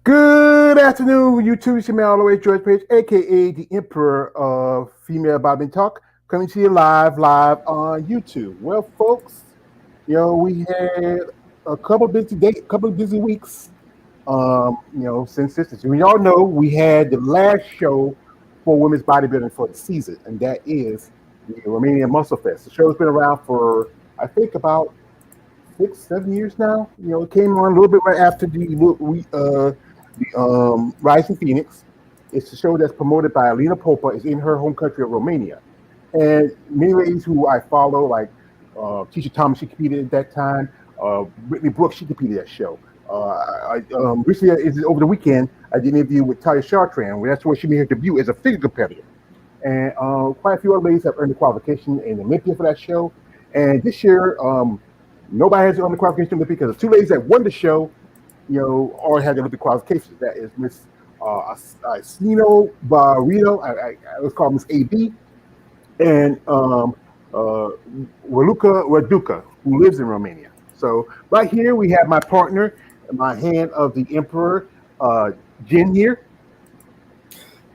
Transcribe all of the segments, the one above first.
Good afternoon, YouTube. It's your man, all the way George Page, aka the Emperor of Female Bobbing Talk, coming to you live on YouTube. Well, folks, we had a couple of busy weeks. Since this, we all know we had the last show for women's bodybuilding for the season, and that is the Romania Muscle Fest. The show's been around for I think about 6, 7 years now. It came on a little bit right after the Rising Phoenix. It's a show that's promoted by Alina Popa. Is in her home country of Romania, and many ladies who I follow, like Tisha Thomas, she competed at that time. Brittany Brooks, she competed at that show. Recently, over the weekend, I did an interview with Talia Chartrand, where that's where she made her debut as a figure competitor. And quite a few other ladies have earned the qualification in Olympia for that show. And this year, nobody has earned the qualification because the two ladies that won the show, already had the Olympic qualifications. That is Miss Sino Barrito, I was called Miss AB, and Raluca Raduca, who lives in Romania. So right here we have my partner, my hand of the Emperor, Jen here.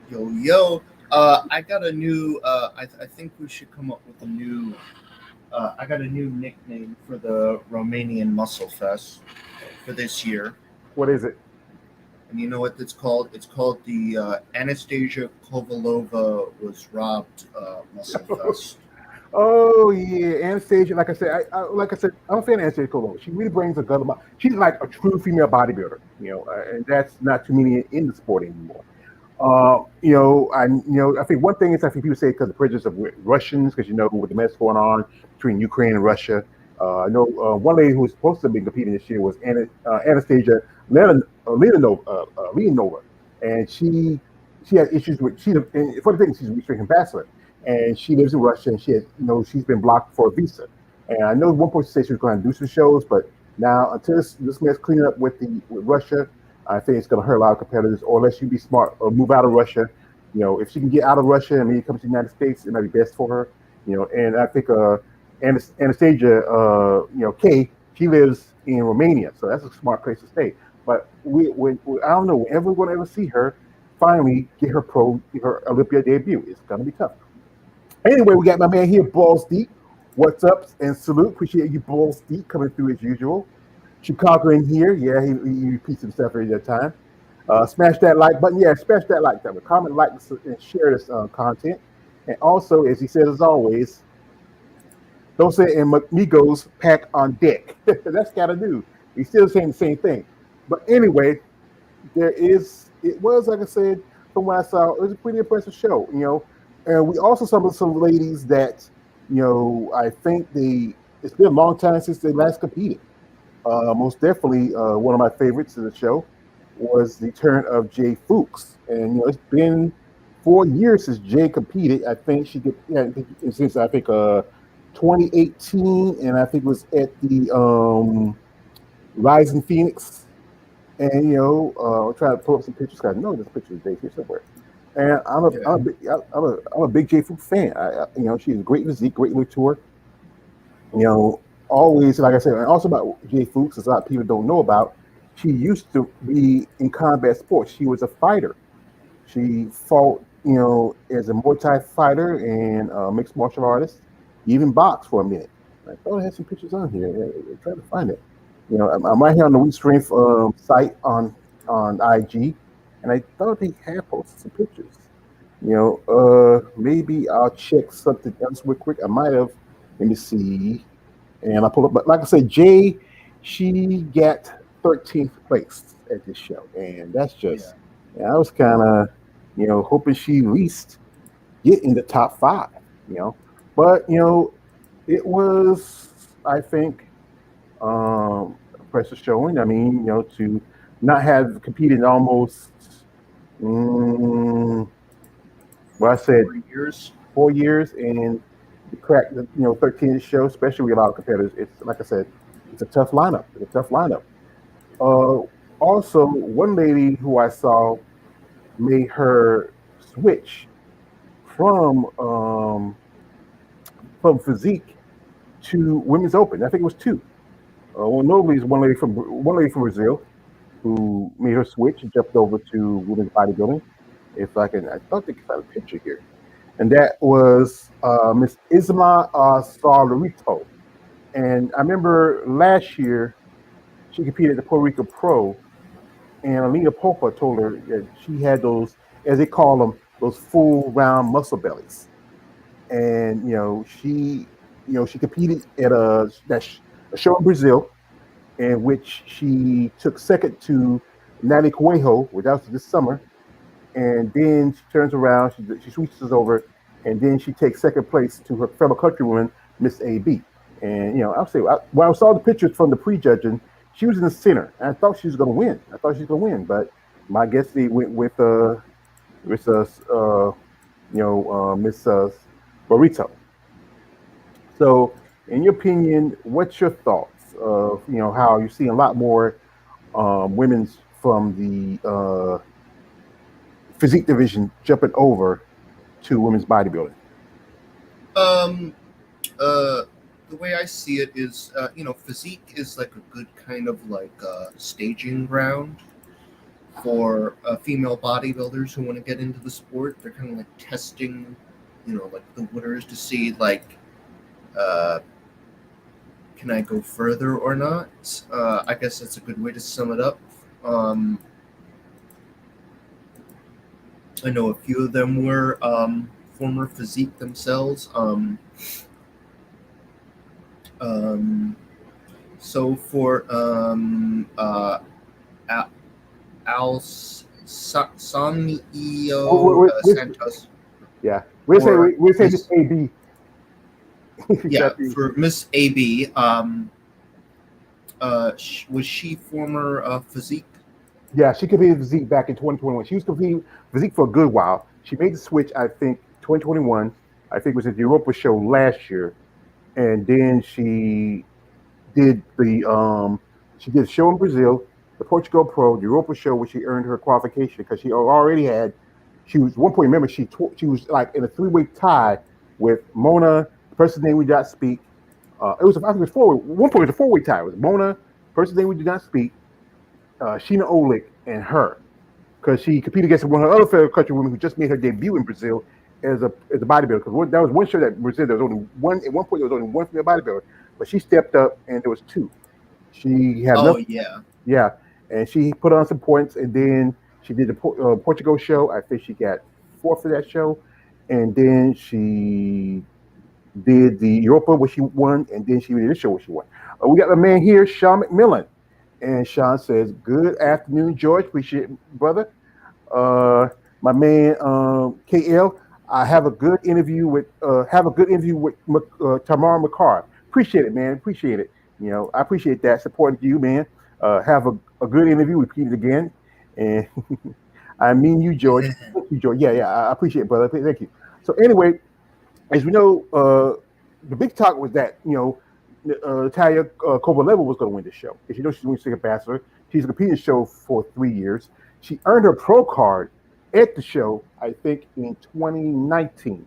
Yo, yo. I got a new. I think we should come up with a new. I got a new nickname for the Romanian Muscle Fest for this year. What is it? And you know what it's called? It's called the Anastasia Kovalova was robbed Muscle Fest. Oh yeah, Anastasia. Like I said, I'm a fan of Anastasia Kolova. She really brings a good amount. She's like a true female bodybuilder, and that's not too many in the sport anymore. I think one thing is I think people say because of the prejudice of Russians, because with the mess going on between Ukraine and Russia. I know one lady who was supposed to be competing this year was Anastasia Leonova, and she had issues with and for the thing she's a restricted ambassador, and she lives in Russia, and she's been blocked for a visa. And I know at one point she said she was going to do some shows, but now until this mess cleaning up with Russia, I think it's going to hurt a lot of competitors. Or unless you be smart or move out of Russia, if she can get out of Russia and maybe come to the United States, it might be best for her. And I think Anastasia, Kay, she lives in Romania, so that's a smart place to stay. But I don't know, whenever we're going to ever see her finally get her Olympia debut, it's going to be tough. Anyway, we got my man here, Balls Deep. What's up? And salute. Appreciate you, Balls Deep, coming through as usual. Chicago in here. Yeah, he repeats himself every time. Smash that like button. Yeah, smash that like button. Comment, like, and share this content. And also, as he says, as always, don't say and Migos pack on deck. That's got to do. He's still saying the same thing. But anyway, it was, like I said, from what I saw, it was a pretty impressive show, And we also saw some ladies that, I think it's been a long time since they last competed. Most definitely, one of my favorites of the show was the turn of Jay Fuchs, and it's been 4 years since Jay competed. I think since 2018, and I think it was at the Rising Phoenix, and I'll try to pull up some pictures. Cause I know this picture of Jay here somewhere, and I'm a big Jay Fuchs fan. She's a great physique, great look to her. Always, like I said, and also about Jay Fuchs, as a lot of people don't know about, she used to be in combat sports. She was a fighter. She fought, as a Muay Thai fighter and mixed martial artist. Even boxed for a minute. I thought I had some pictures on here. I'm trying to find it. I'm right here on the Weak Strength site on IG, and I thought they had posted some pictures. Maybe I'll check something else real quick. I might have. Let me see. And I pull up, but like I said, Jay, she got 13th place at this show, and that's just. Yeah. I was kind of, hoping she at least get in the top 5. But it was, I think, impressive showing. I mean, to not have competed in almost, I said 4 years, and to crack the 13th show, especially with a lot of competitors. It's like I said, it's a tough lineup. Also, one lady who I saw made her switch from physique to women's open. I think it was 2. Normally it's one lady from Brazil, who made her switch and jumped over to women's bodybuilding. If I can, I thought they could find a picture here, and that was Miss Isma Salarito. And I remember last year she competed at the Puerto Rico Pro, and Alina Popa told her that she had those, as they call them, those full round muscle bellies. And she competed at a show in Brazil, in which she took second to Natalie Coelho, which that was this summer. And then she turns around, she switches over, and then she takes second place to her fellow countrywoman, Miss AB. And I'll say when I saw the pictures from the prejudging, she was in the center, and I thought she was going to win. I thought she was going to win, but my guess they went with Miss Burrito. So, in your opinion, what's your thoughts of how you're seeing a lot more women's from the physique division jumping over to women's bodybuilding? Um, the way I see it is, physique is like a good kind of like staging ground for female bodybuilders who want to get into the sport. They're kind of like testing, like the winners to see like, uh, can I go further or not? I guess that's a good way to sum it up. Um, I know a few of them were former physique themselves. Um, so for Al, Alsamio Santos, Yeah, or we say Miss, Miss AB. yeah, for Miss AB, was she former physique? Yeah, she competed physique back in 2021. She was competing physique for a good while. She made the switch, I think, 2021. I think it was at the Europa show last year, and then did the she did a show in Brazil, the Portugal Pro, the Europa show, where she earned her qualification because she already had. She was one point. Remember, she was like in a three-way tie with Mona, the person's name we did not speak. It was I think it was four. One point it was a four-way tie. It was Mona, person's name we did not speak, Sheena Olick, and her, because she competed against one of her other fellow country women who just made her debut in Brazil as a bodybuilder. Because that was one show that in Brazil there was only one. At one point there was only one female bodybuilder, but she stepped up and there was two. She had Oh enough, yeah. yeah, and she put on some points, and then she did the Portugal show. I think she got fourth for that show, and then she did the Europa where she won, and then she did this show where she won. We got a man here, Sean McMillan, and Sean says, "Good afternoon, George. Appreciate it, brother." Uh, my man KL, I have a good interview with Tamara McCarr. Appreciate it, man. Appreciate it. I appreciate that supporting you, man. Have a good interview. Repeat it again, and I mean you, George. Thank you, George. Yeah, yeah. I appreciate it, brother. Thank you. So anyway, as we know, the big talk was that Natalia Kovalev was going to win the show. As you know, she's winning Second Bachelor. She's competing the show for 3 years. She earned her pro card at the show, I think, in 2019,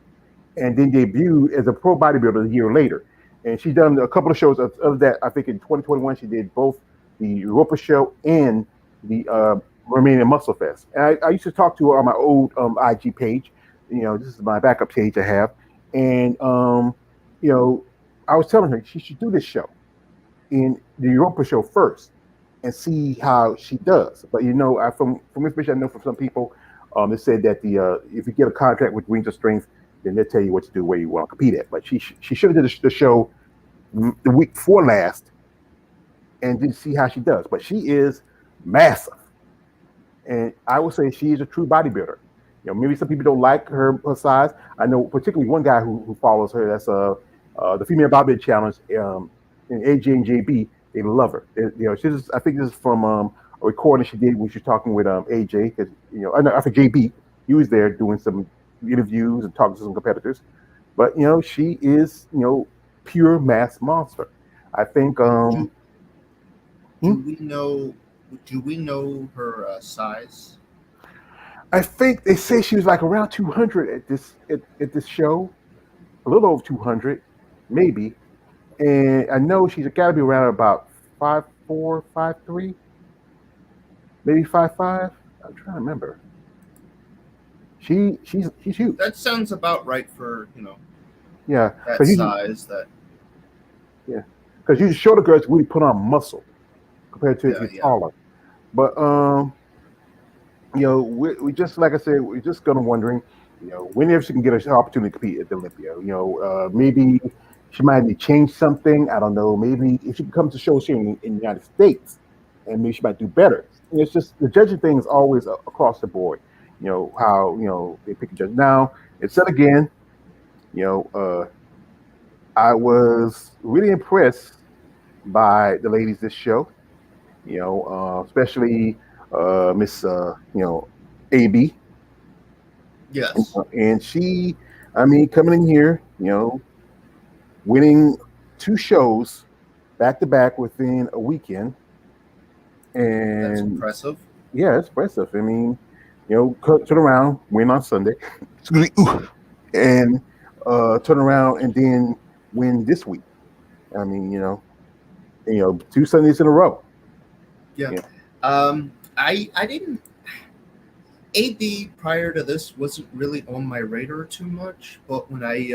and then debuted as a pro bodybuilder a year later. And she's done a couple of shows of that. I think in 2021 she did both the Europa show and the Romania Muscle Fest. And I used to talk to her on my old IG page. This is my backup page I have, and you know, I was telling her she should do this show in the Europa show first and see how she does. But from information I know from some people, they said that the if you get a contract with Wings of Strength, then they'll tell you what to do, where you want to compete at. But she should have did the show the week before last and did see how she does. But she is massive, and I would say she is a true bodybuilder. Maybe some people don't like her size. I know particularly one guy who follows her. That's the female bodybuilding challenge. And AJ and JB, they love her. She's. I think this is from a recording she did when she was talking with AJ. Because I think JB, he was there doing some interviews and talking to some competitors. But she is pure mass monster. I think. Do Hmm? do we know her size? I think they say she was like around 200 at this show, a little over 200, maybe. And I know she's got to be around about 5'4", 5'3". maybe 5'5". I'm trying to remember. She's huge. That sounds about right for Yeah, that because you size. That yeah, because you shorter girls really put on muscle compared to if you're yeah. taller. But we just like I said, we're just gonna wondering, whenever she can get an opportunity to compete at the Olympia. Maybe she might need to change something. I don't know. Maybe if she comes to shows here in the United States, and maybe she might do better. It's just the judging thing is always across the board. How they pick a judge. Now it said again. You know, I was really impressed by the ladies this show. Especially Miss AB. Yes, And she, I mean, coming in here, winning two shows back to back within a weekend. that's And impressive. yeah, it's impressive. I mean, turn around, win on Sunday, and turn around and then win this week. I mean, two Sundays in a row. Yeah. Yeah. I didn't. AB prior to this wasn't really on my radar too much, but when I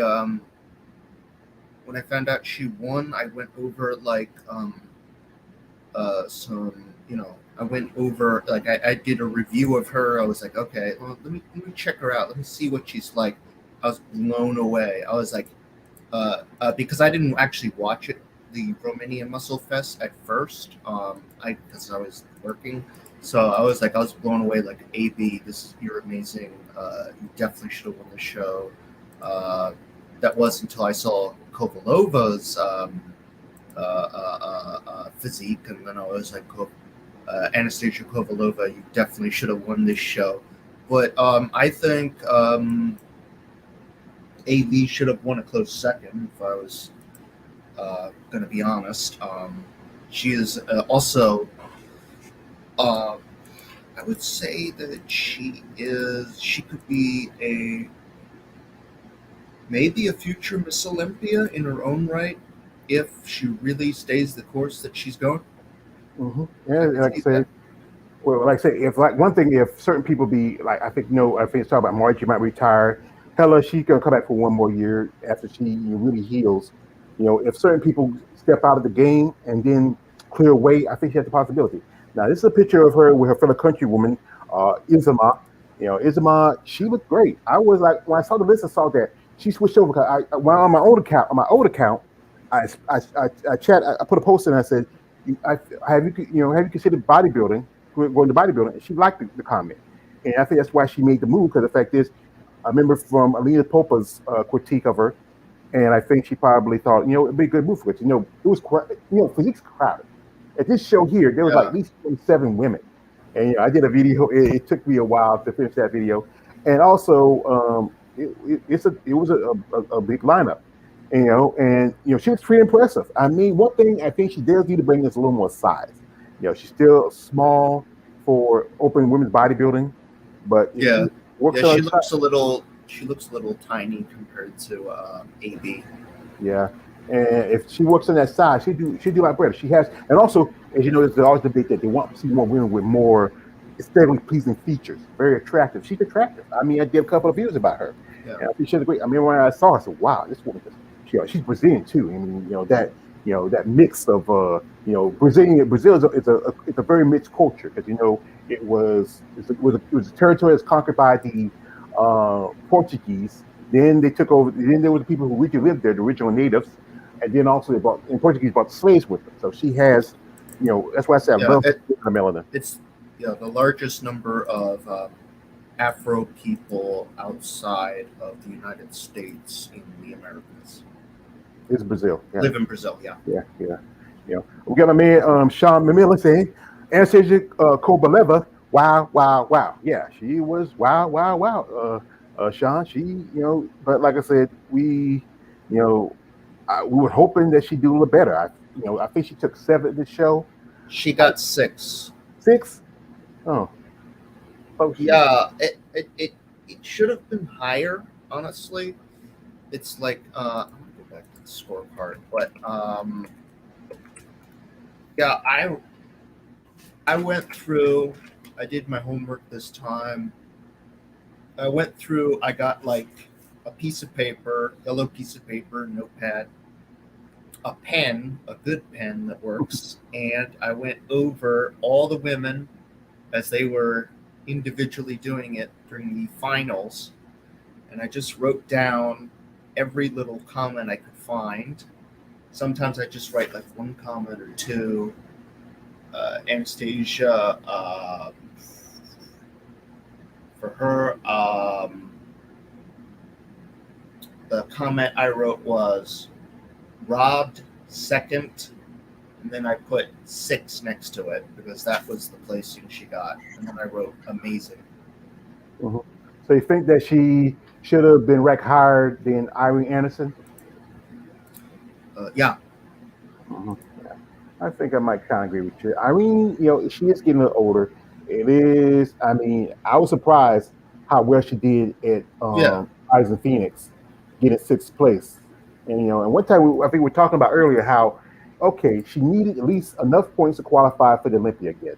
found out she won, I went over like some I went over like I did a review of her. I was like, okay, well, let me check her out. Let me see what she's like. I was blown away. I was like, because I didn't actually watch it, the Romanian Muscle Fest at first. Because I was working, so I was blown away. Like, AB, you're amazing. You definitely should have won the show. That was until I saw Kovalova's physique, and then I was like, Anastasia Kovalova, you definitely should have won this show. But I think AV should have won a close second, if I was going to be honest. She is also, uh, I would say that she could be maybe a future Miss Olympia in her own right if she really stays the course that she's going. Yeah, I could like I see said, that. well, like I say, if like one thing, if certain people be like, I think it's talking about Margie might retire. Tell her she's gonna come back for one more year after she really heals. If certain people step out of the game and then clear away, I think she has the possibility. Now, this is a picture of her with her fellow countrywoman, Izama. Izama, she looked great. I was like, when I saw the list, I saw that she switched over because well, on my old account, I put a post in and I said, I have you considered bodybuilding? Going to bodybuilding, and she liked the comment, and I think that's why she made the move. Because the fact is, I remember from Alina Popa's critique of her, and I think she probably thought, it'd be a good move for it. It was physique's crowded. At this show here, there was like Yeah, at least 27 women, and I did a video. It took me a while to finish that video, and also it was a big lineup. She was pretty impressive. I mean, one thing I think she does need to bring is a little more size. She's still small for open women's bodybuilding, but if she yeah, works yeah. on her size, She looks a little tiny compared to AB. yeah, and if she works on that size, she do like better. She has, and also, as you know, there's always debate that they want to see more women with more aesthetically pleasing features, very attractive. She's attractive. I mean, I did a couple of videos about her, Yeah, and I think she's great. I mean, when I saw her, I said, "Wow, this woman just she's Brazilian too." I mean, that mix of Brazil it's a very mixed culture because it was a territory that's conquered by the Portuguese. Then they took over. Then there were the people who originally lived there, the original natives, and then also and Portuguese brought slaves with them. So she has, that's why I say I yeah. love the melanin. It's the largest number of Afro people outside of the United States in the Americas It's Brazil. Yeah, live in Brazil. Yeah, yeah, yeah. We got my man Sean Mamila saying Anastasia Kobaleva. Wow, wow, wow. Yeah, she was wow, wow, wow. Sean, but like I said, we were hoping that she'd do a little better. I think she took 7 this show. she I, got 6. 6? Oh, oh, she. Yeah, it should have been higher. Honestly, it's like I'm gonna go back to the scorecard, but yeah, I went through. I did my homework this time. I went through. I got like a piece of paper, yellow piece of paper, notepad, a pen, a good pen that works, and I went over all the women as they were individually doing it during the finals, and I just wrote down every little comment I could find. Sometimes I just write like one comment or two. Anastasia, for her, the comment I wrote was robbed second, and then I put 6 next to it because that was the placing she got, and then I wrote amazing. Mhm. So you think that she should have been ranked higher than Irene Anderson? Yeah. Mhm. Yeah. I think I might kind of agree with you. Irene, she is getting a little older. It is. I mean, I was surprised how well she did at Yeah. Rising Phoenix, getting 6th place. And and one time I think we were talking about earlier how, okay, she needed at least enough points to qualify for the Olympia again.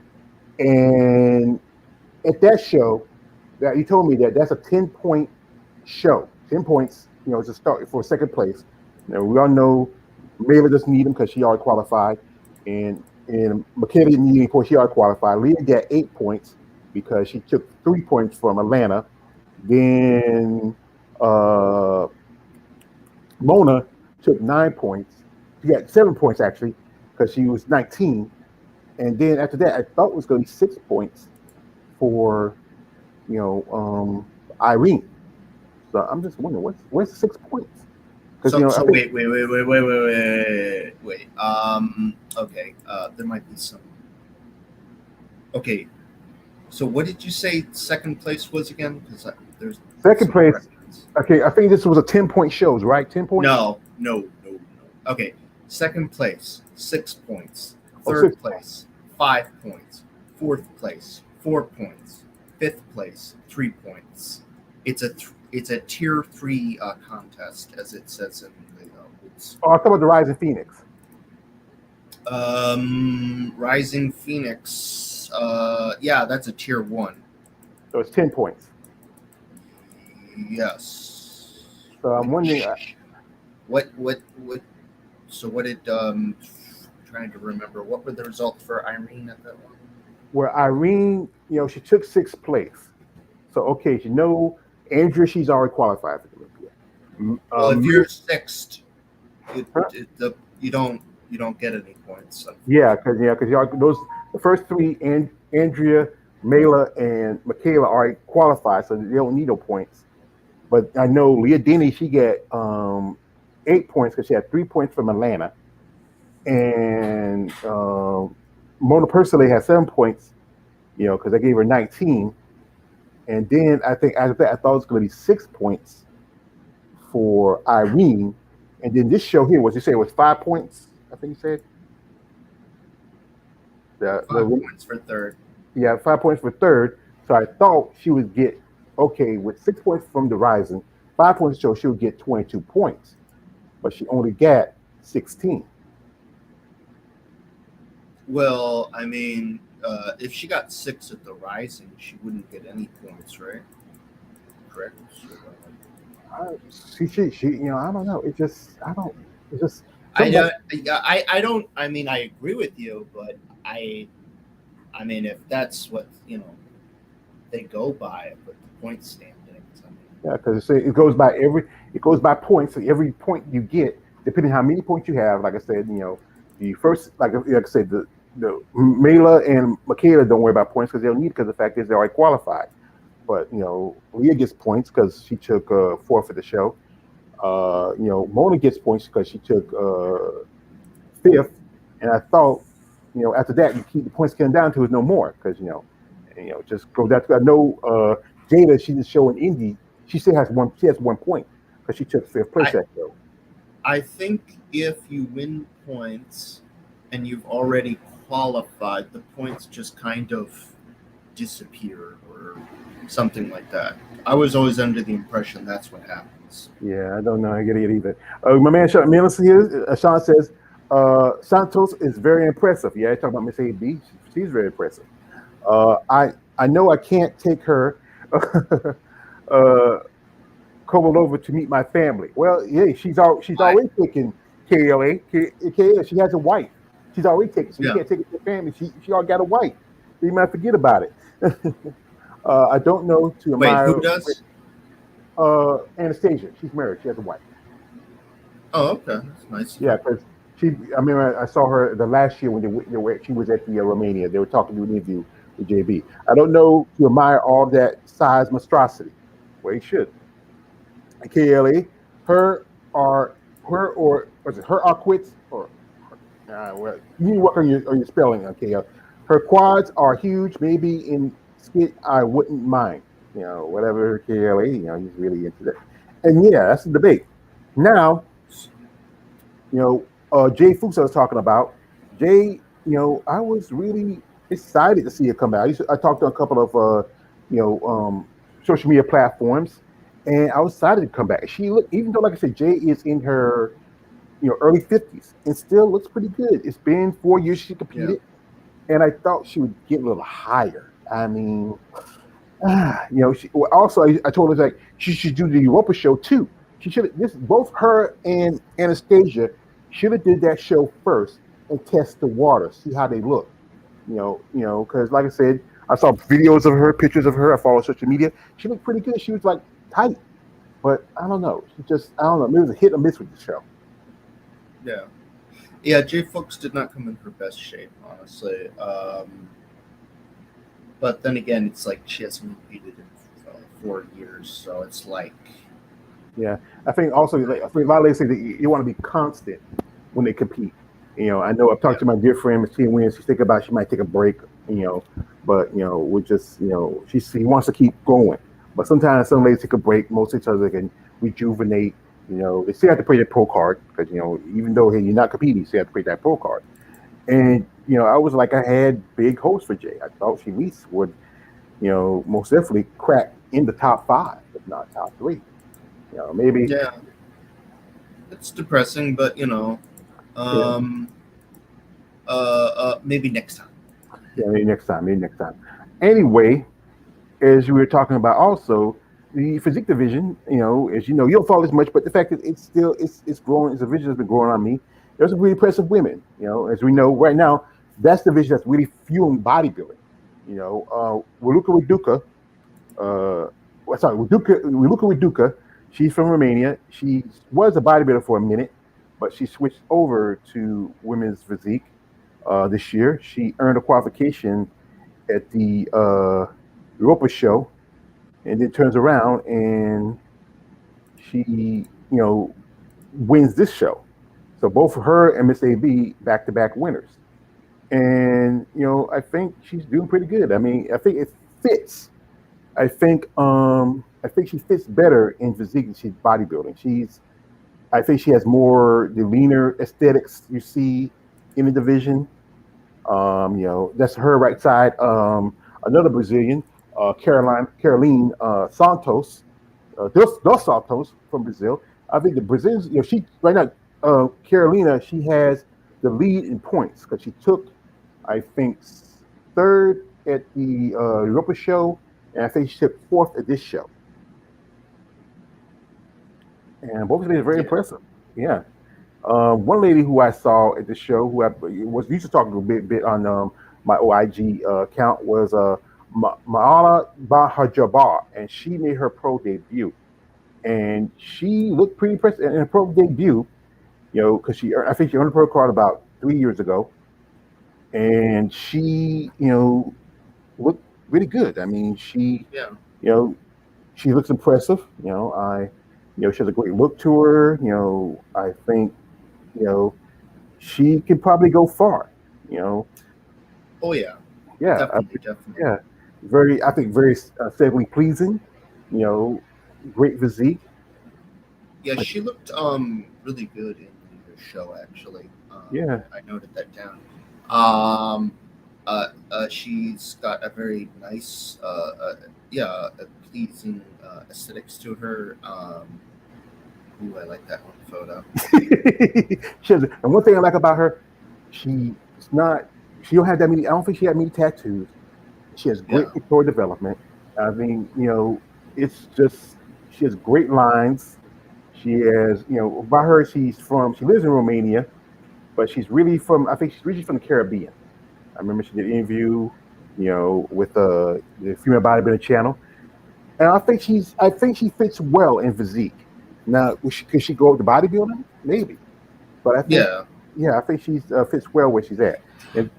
And at that show, that you told me that that's a 10-point show. 10 points, to start for 2nd place. We all know Mela doesn't need them because she already qualified, and Michaela didn't need any points. She already qualified. Leah got 8 points because she took 3 points from Atlanta. Then Mona took 9 points. She got 7 points actually because she was 19. And then after that, I thought it was going to be 6 points for Irene. So I'm just wondering where's the 6 points? Because So I think wait. Okay. There might be some. Okay. So what did you say second place was again? Because there's second some place. corrections. Okay, I think this was a 10-point shows, right? 10 points. No. Okay. Second place, 6 points. Oh, Third 6 place, 5 points. Fourth place, 4 points. Fifth place, 3 points. It's a tier 3 contest, as it says in the notes. Oh, I thought about the Rising Phoenix. Rising Phoenix. Yeah, that's a tier 1. So it's 10 points. Yes. So I'm wondering. What? So what did trying to remember what were the results for Irene at that one? Where Irene, she took 6th place. So okay, Andrea, she's already qualified for the Olympia. Well, if you're 6th, you don't get any points. Yeah, because those the first 3, and Andrea, Mela, and Michaela already qualified, so they don't need no points. But I know Leah Denny, she got 8 points because she had 3 points from Atlanta, and Mona Persley had 7 points, because I gave her 19. And then I think after that, I thought it was going to be 6 points for Irene. And then this show here, what you say, was 5 points, I think you said? 5 points for third. Yeah, 5 points for third. So I thought she would get, okay, with 6 points from the Rising, 5 points show she would get 22 points. But she only got 16. Well, I mean, if she got 6 at the Rising, she wouldn't get any points, right? Correct. She I don't know. It's just I don't. I mean, I agree with you, but I mean, if that's what they go by with the point standings. Yeah, because it goes by points. So every point you get, depending how many points you have, like I said, the first, like I said, the Mela and Michaela don't worry about points because they don't need it because the fact is they're already qualified. But Leah gets points because she took 4th of the show. Mona gets points because she took 5th, and I thought after that you keep the points getting down to is no more because just go down to. I know Jada, she did show in Indy. She still has one. She has 1 point because she took 5th place that show. I think if you win points and you've already qualified, the points just kind of disappear or something like that. I was always under the impression that's what happens. Yeah, I don't know. I get it either. My man Sean Sean says Santos is very impressive. Yeah, talking about Miss AB. She's very impressive. I know I can't take her uh, coming over to meet my family. Well, yeah, she's Why? already taking KLA. KLA. She has a wife. She's already taken, so you Yeah. can't take it to the family. She already got a wife. So you might forget about it. I don't know to Wait, who admire does? Anastasia. She's married. She has a wife. Oh, okay, that's nice of Yeah, her. because she. I mean, I saw her the last year when she was at the Romania. They were talking to an interview with JB. I don't know to admire all that size monstrosity. Well, you should. KLA, her are her or was it her are quits or well, you need to work on your spelling. Okay, her quads are huge. Maybe in skit, I wouldn't mind. Whatever KLA. He's really into that. And yeah, that's the debate. Now, Jay Fuchs I was talking about. Jay, I was really excited to see it come out. I talked to a couple of you know, social media platforms, and I was excited to come back. She look, even though, like I said, Jay is in her early 50s and still looks pretty good. It's been 4 years she Yeah. competed, and I thought she would get a little higher. I mean, also I told her like she should do the Europa show too. She should this both her and Anastasia should have did that show first and test the water, see how they look. Because like I said, I saw videos of her, pictures of her. I follow social media. She looked pretty good. She was like tight, but I don't know. I don't know. Maybe it was a hit or miss with the show. Yeah. Yeah, Jay Fox did not come in her best shape, honestly. But then again, it's like she hasn't competed in 4 years, so it's like, Yeah, I think also like, I think a lot of ladies say that you want to be constant when they compete. I know I've yeah, talked to my dear friend Miss Tia Williams. She's thinking about she might take a break. But we're just she wants to keep going. But sometimes some ladies take a break. Most of the time they can rejuvenate. They still have to play their pro card because even though hey, you're not competing, you still have to play that pro card. And I was like I had big hopes for Jay. I thought she at least would most definitely crack in the top five, if not top three. Maybe. yeah, it's depressing, but Yeah, um, maybe next time. yeah, maybe next time. Maybe next time. Anyway, as we were talking about, also the physique division. As you don't follow as much, but the fact that it's growing. It's a division that's been growing on me. There's some really impressive women. As we know right now, that's the division that's really fueling bodybuilding. Waluka Widuka. Sorry, Waluka Widuka. She's from Romania. She was a bodybuilder for a minute, but she switched over to women's physique this year. She earned a qualification at the Europa show, and then turns around and she, wins this show. So both her and Miss AB back-to-back winners, and I think she's doing pretty good. I mean, I think it fits. I think she fits better in physique than she's bodybuilding. I think she has more the leaner aesthetics you see in the division. That's her right side. Another Brazilian, Caroline Santos, dos Santos from Brazil. I think the Brazilians, she right now, Carolina, she has the lead in points because she took, I think, third at the Europa show, and I think she took fourth at this show. And both of them are very Yeah. impressive. Yeah. One lady who I saw at the show, who I was used to talking a bit on my OIG account, was Maala Bahajabar, and she made her pro debut, and she looked pretty impressive in her pro debut. Because I think she earned a pro card about 3 years ago, and she looked really good. I mean, Yeah. you know she looks impressive. She has a great look to her. I think you know she can probably go far. You know, Oh yeah. yeah, Definitely, definitely. yeah, I think very aesthetically pleasing. You know, great physique. Yeah, Like, she looked really good in the show actually. yeah, I noted that down. Um, she's got a very nice, yeah, a pleasing aesthetics to her. Ooh, I like that one photo. and one thing I like about her, she's not. She don't have that many. I don't think she had many tattoos. She has great Yeah. pictorial development. I mean, it's just she has great lines. She has, by her, she lives in Romania, but she's really from, I think she's really from the Caribbean. I remember she did an interview, with the female bodybuilding channel, and I think she fits well in physique. Now, could she go up to bodybuilding? Maybe, but I think, Yeah. yeah, I think she's fits well where she's at. And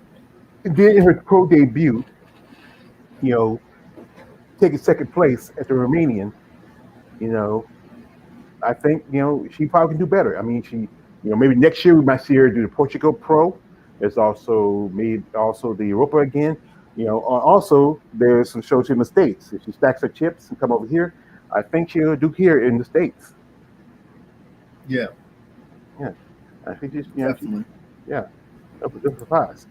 then in her pro debut, you know, taking second place at the Romanian, you know, I think she probably can do better. I mean, maybe next year we might see her do the Portugal Pro. There's also made also the Europa again. Also there's some shows in the States. If she stacks her chips and come over here, I think she'll do here in the States. Yeah. Yeah, I think Definitely. yeah, that's a surprise.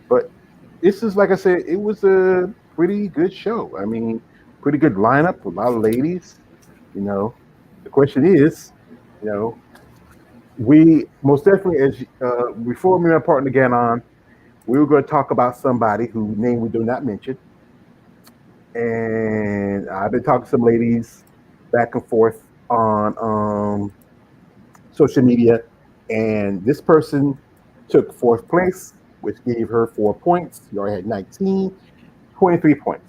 But this is like I said, it was a pretty good show. I mean, pretty good lineup, a lot of ladies. You know, the question is, you know, we most definitely, as before me and my partner get on, we were going to talk about somebody whose name we do not mention. And I've been talking to some ladies back and forth on social media, and this person took fourth place, which gave her 4 points. She already had 19, 23 points.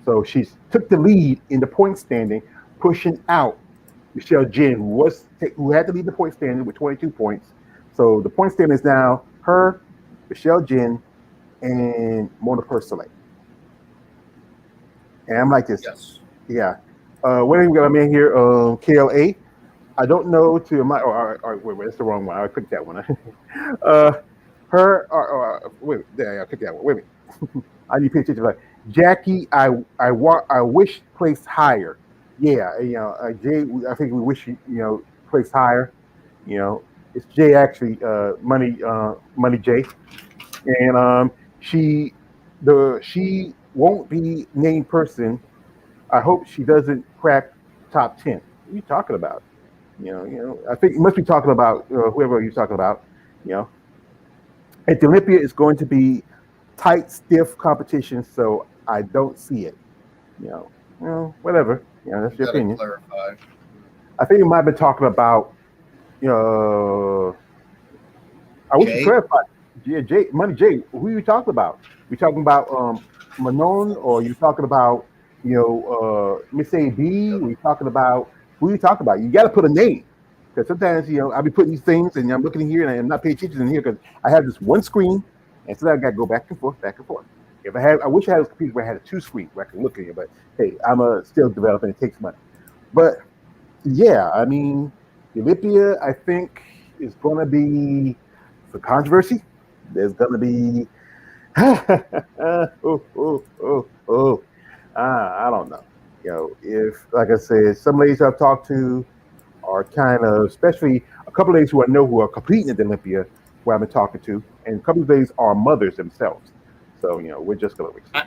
So she took the lead in the point standing, pushing out Michelle Jin, who had to lead the point standing with 22 points. So the point standing is now her, Michelle Jin, and Mona Persolet. And I'm like this, Yes. yeah. What do we got? I'm in here, KLA. I don't know to my. Wait, that's the wrong one. I clicked that one. uh, wait, there, I clicked that one. Wait a minute. I need to pay attention. Like Jackie, I wish placed higher. Yeah, Jay, I think we wish placed higher. It's Jay actually, money Jay, and she won't be named person. I hope she doesn't crack top 10. What are you talking about? I think you must be talking about whoever you're talking about. You know, at the Olympia, it's going to be tight, stiff competition, so I don't see it. Whatever. That's You your gotta opinion. clarify. I think you might have been talking about. Uh, I wish you Jay? clarified. Yeah, Jay, Money Jay. Who are you talking about? You talking about Manon, or you talking about Miss AB? We talking about who you talking about? You got to put a name, because sometimes I'll be putting these things and I'm looking here and I'm not paying attention in here because I have this one screen and so I got to go back and forth, back and forth. If I wish I had a computer where I had a two screen where I can look at it, but hey, I'm still developing. It takes money, but yeah, I mean, Olympia, I think is going to be some controversy. There's going to be oh, oh, oh, oh. I don't know. If like I said, some ladies I've talked to are kind of, especially a couple of ladies who I know who are competing at the Olympia, who I've been talking to, and a couple of ladies are mothers themselves. So we're just gonna wait. I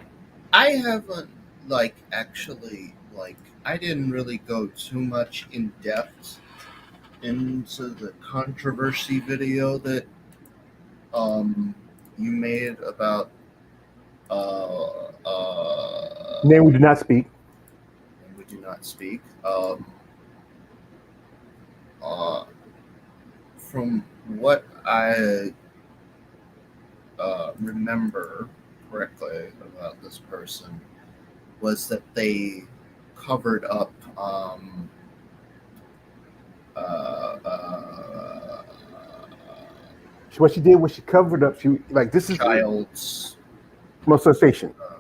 I haven't actually I didn't really go too much in depth into the controversy video that um you made about Name we do not speak. and we do not speak. Uh, from what I remember correctly about this person was that they covered up uh, uh, What she did was she covered up. She like this is child's. molestation. Uh,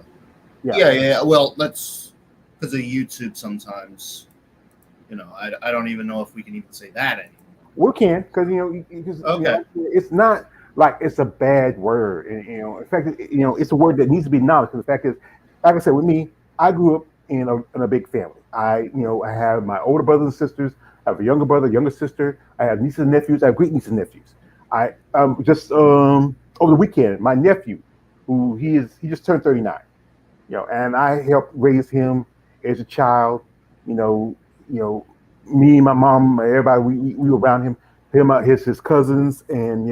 Yeah, yeah. Well, that's because of YouTube. Sometimes, I don't even know if we can even say that anymore. we can because Okay. it's not like it's a bad word. And, in fact, it's a word that needs to be acknowledged. Because the fact is, like I said, with me, I grew up in a big family. I have my older brothers and sisters. I have a younger brother, younger sister. I have nieces and nephews. I have great nieces and nephews. I just over the weekend, my nephew, who he just turned 39. And I helped raise him as a child. You know, you know, me, my mom, everybody, we were around him, his cousins, and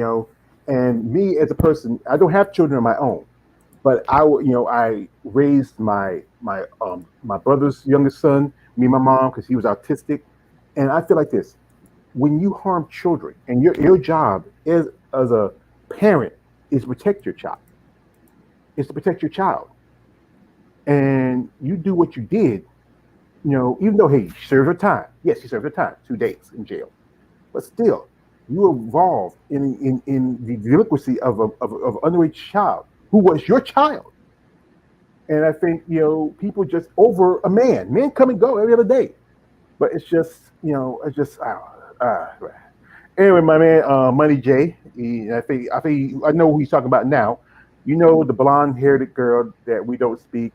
and me as a person, I don't have children of my own, But I raised my brother's youngest son, me and my mom, because he was autistic, and I feel like this: when you harm children, and your job is as a parent is to protect your child, is to protect your child, and you do what you did. Even though hey, she served her time. Yes, she served her time, 2 days in jail, but still, you were involved in the delinquency of an underage child who was your child. And I think, people just over a man. Men come and go every other day. But it's just, it's just, anyway, my man, Money J, I know who he's talking about now. The blonde haired girl that we don't speak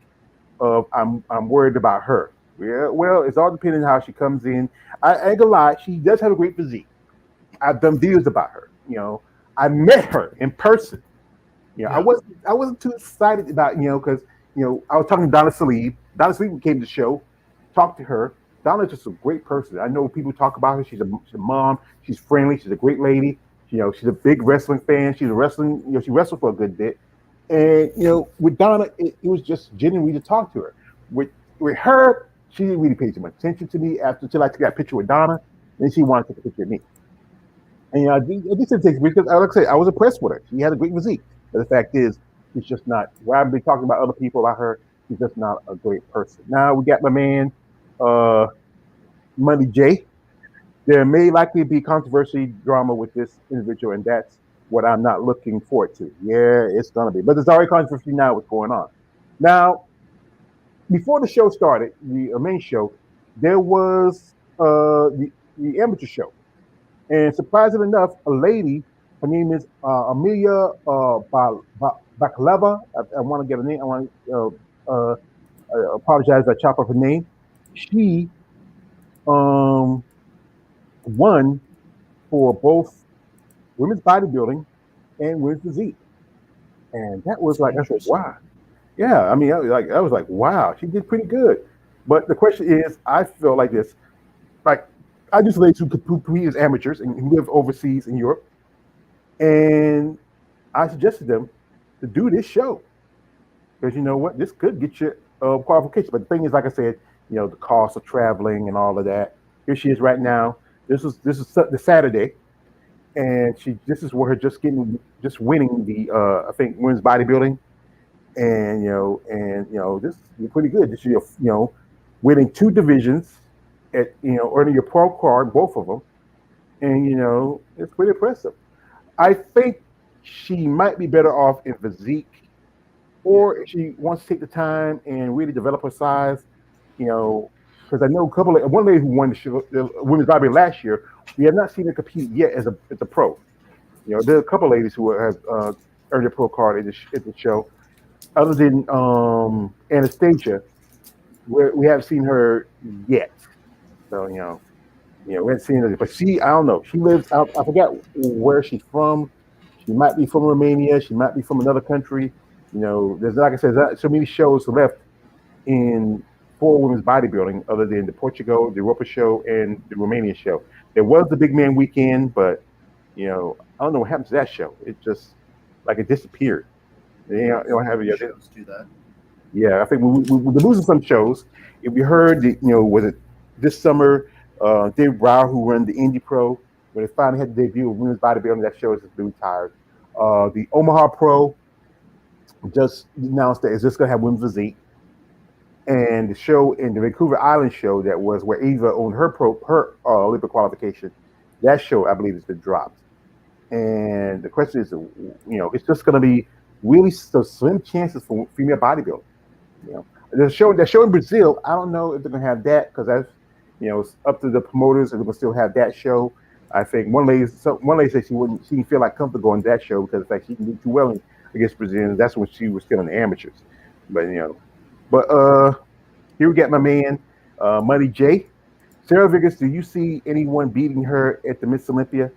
of. I'm worried about her. Yeah, well, it's all depending on how she comes in. I ain't gonna lie, she does have a great physique. I've done videos about her. I met her in person. I Yeah. wasn't too excited about because I was talking to Donna Salib. Donna Salib came to the show, talked to her. Donna's just a great person. I know people talk about her. She's a mom. She's friendly. She's a great lady. She's a big wrestling fan. She's a wrestling. She wrestled for a good bit. And with Donna, it was just genuine to talk to her. With her, she didn't really pay too much attention to me after until I took that picture with Donna. Then she wanted to take a picture of me. And I did take because, like I said, I was impressed with her. She had a great physique. But the fact is, she's just not. Where I've been talking about other people about her, she's just not a great person. Now we got my man, uh, Money J. There may likely be controversy drama with this individual, and that's what I'm not looking forward to. Yeah, it's gonna be, but there's already controversy now. What's going on now? Before the show started, the main show, there was the amateur show. And surprisingly enough, a lady, her name is Amelia Bakaleva. I want to get a name. I want to apologize if I chop up her name. She um, won for both women's bodybuilding and women's physique, and that was That's like I said, interesting. wow, yeah. I mean, I was like, wow, she did pretty good. But the question is, I feel like this, like I just ladies who compete as amateurs and who live overseas in Europe, and I suggested them to do this show because you know what, this could get you qualification. But the thing is, like I said, the cost of traveling and all of that. Here she is right now. This is the Saturday, and this is where her just winning the I think women's bodybuilding, and this you're pretty good. This year, winning two divisions, at earning your pro card, both of them, and it's pretty impressive. I think she might be better off in physique, Yeah. or if she wants to take the time and really develop her size, you know, because I know a couple of one lady who won the women's bodybuilding last year. We have not seen her compete yet as a pro. There are a couple of ladies who have earned a pro card at the show. Other than Anastasia, we haven't seen her yet. So we haven't seen her. But I don't know. She lives out. I forgot where she's from. She might be from Romania. She might be from another country. There's like I said, there's not so many shows left in for women's bodybuilding other than the Portugal, the Europa show, and the Romanian show. There was the Big Man Weekend, but I don't know what happened to that show. It just like it disappeared. Yeah. They don't have it Few yet. shows do that. Yeah, I think we're losing some shows. If you heard, was it this summer? Dave Brower, who ran the Indie Pro, when it finally had the debut of women's bodybuilding, that show is just been retired. The Omaha Pro just announced that it's just going to have women's physique, and the show in the Vancouver Island show that was where Eva owned her Olympic qualification. That show, I believe, has been dropped. And the question is, it's just going to be really so slim chances for female bodybuilding. The show in Brazil, I don't know if they're gonna have that because that's it's up to the promoters if they're gonna still have that show. I think one lady said she didn't feel like comfortable going to that show because the fact she can do too well against Brazilians. That's when she was still in the amateurs. But here we got my man Money J. Sarah Vickers, do you see anyone beating her at the Miss Olympia?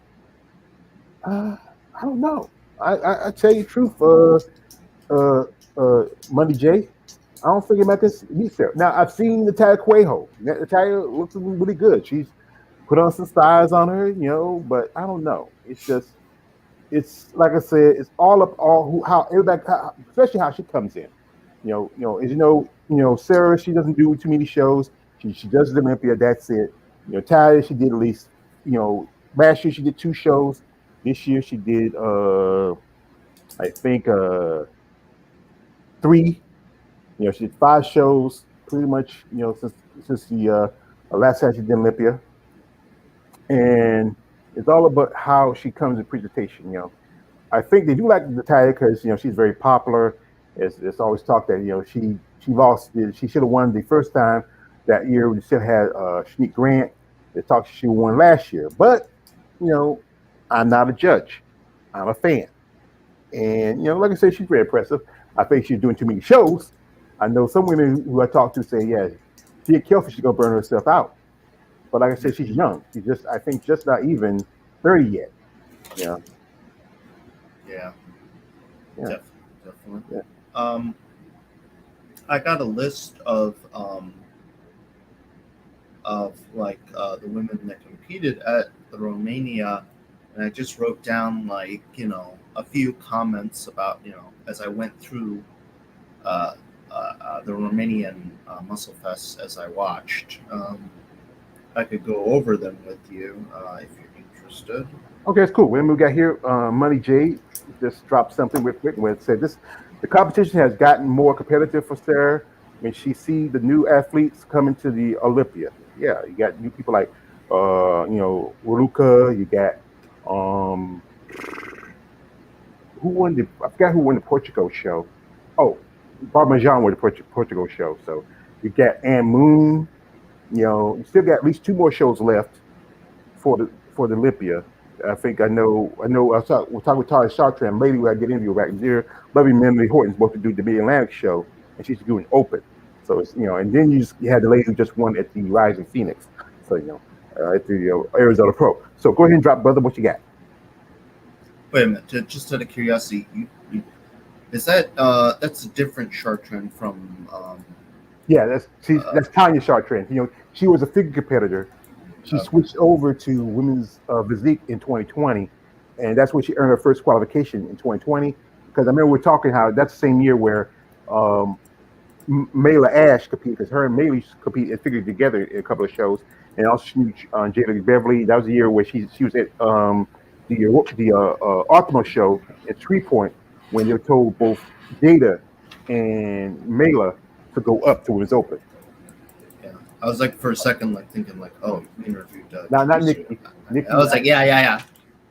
Uh, I don't know. I tell you the truth, uh, Money J. I don't think about this meet Sarah. Now I've seen Natalia Cuejo. Natalia looks really good. She's put on some styles on her, but I don't know. It's just it's like I said, it's all up all who how everybody, especially how she comes in. As Sarah, she doesn't do too many shows. She does the Olympia. That's it. Talia, she did at least. Last year she did 2 shows. This year she did, I think, 3. She did 5 shows pretty much. Since the last time she did Olympia, and it's all about how she comes in presentation. I think they do like Natalia because she's very popular. It's always talked that she lost. She should have won the first time that year. We still had Shanique Grant. They talked she won last year, but you know I'm not a judge. I'm a fan, and like I said, she's very impressive. I think she's doing too many shows. I know some women who I talked to say, yeah, she get careful, she's gonna burn herself out. But like I said, she's young. She's just, I think, just not even 30 yet. Yeah, Yeah, yeah, definitely. yeah. Um, I got a list of like the women that competed at the Romania, and I just wrote down like a few comments about as I went through uh, the Romanian Muscle Fest as I watched. I could go over them with you if you're interested. Okay, it's cool. When we got here, Money J just dropped something real quick and said this: the competition has gotten more competitive for Sarah when she see the new athletes coming to the Olympia. Yeah, you got new people like Waruka. You got um who won the I forgot who won the Portugal show. Oh, Parmesan won the Portugal show. So you got Ann Moon. You still got at least 2 more shows left for the Olympia. I think I know. We're talking with Tara Chartrand. Lady, where I get interview right there. Loving Melanie Horton's supposed to do the Mid Atlantic show, and she's doing open. So it's and then you had the lady who just won at the Rising Phoenix. So at the Arizona Pro. So go ahead and drop, brother. What you got? Wait a minute, just out of curiosity, is that's a different chart trend from Yeah, uh, that's Tanya Chartrand. She was a figure competitor. She okay. switched over to women's physique in 2020, and that's when she earned her first qualification in 2020. Because I remember we are talking how that's the same year where um, Mayla Ash competed, because her and Mayla used to compete and figure together in a couple of shows, and also Jada Beverly. That was the year where she was at the Optimal show at Tree Point when they were told both Jada and Mayla to go up to Women's Open. Yeah, I was like for a second like thinking like, oh, you interviewed Not Teresa. Nikki. I Nikki, was like, yeah.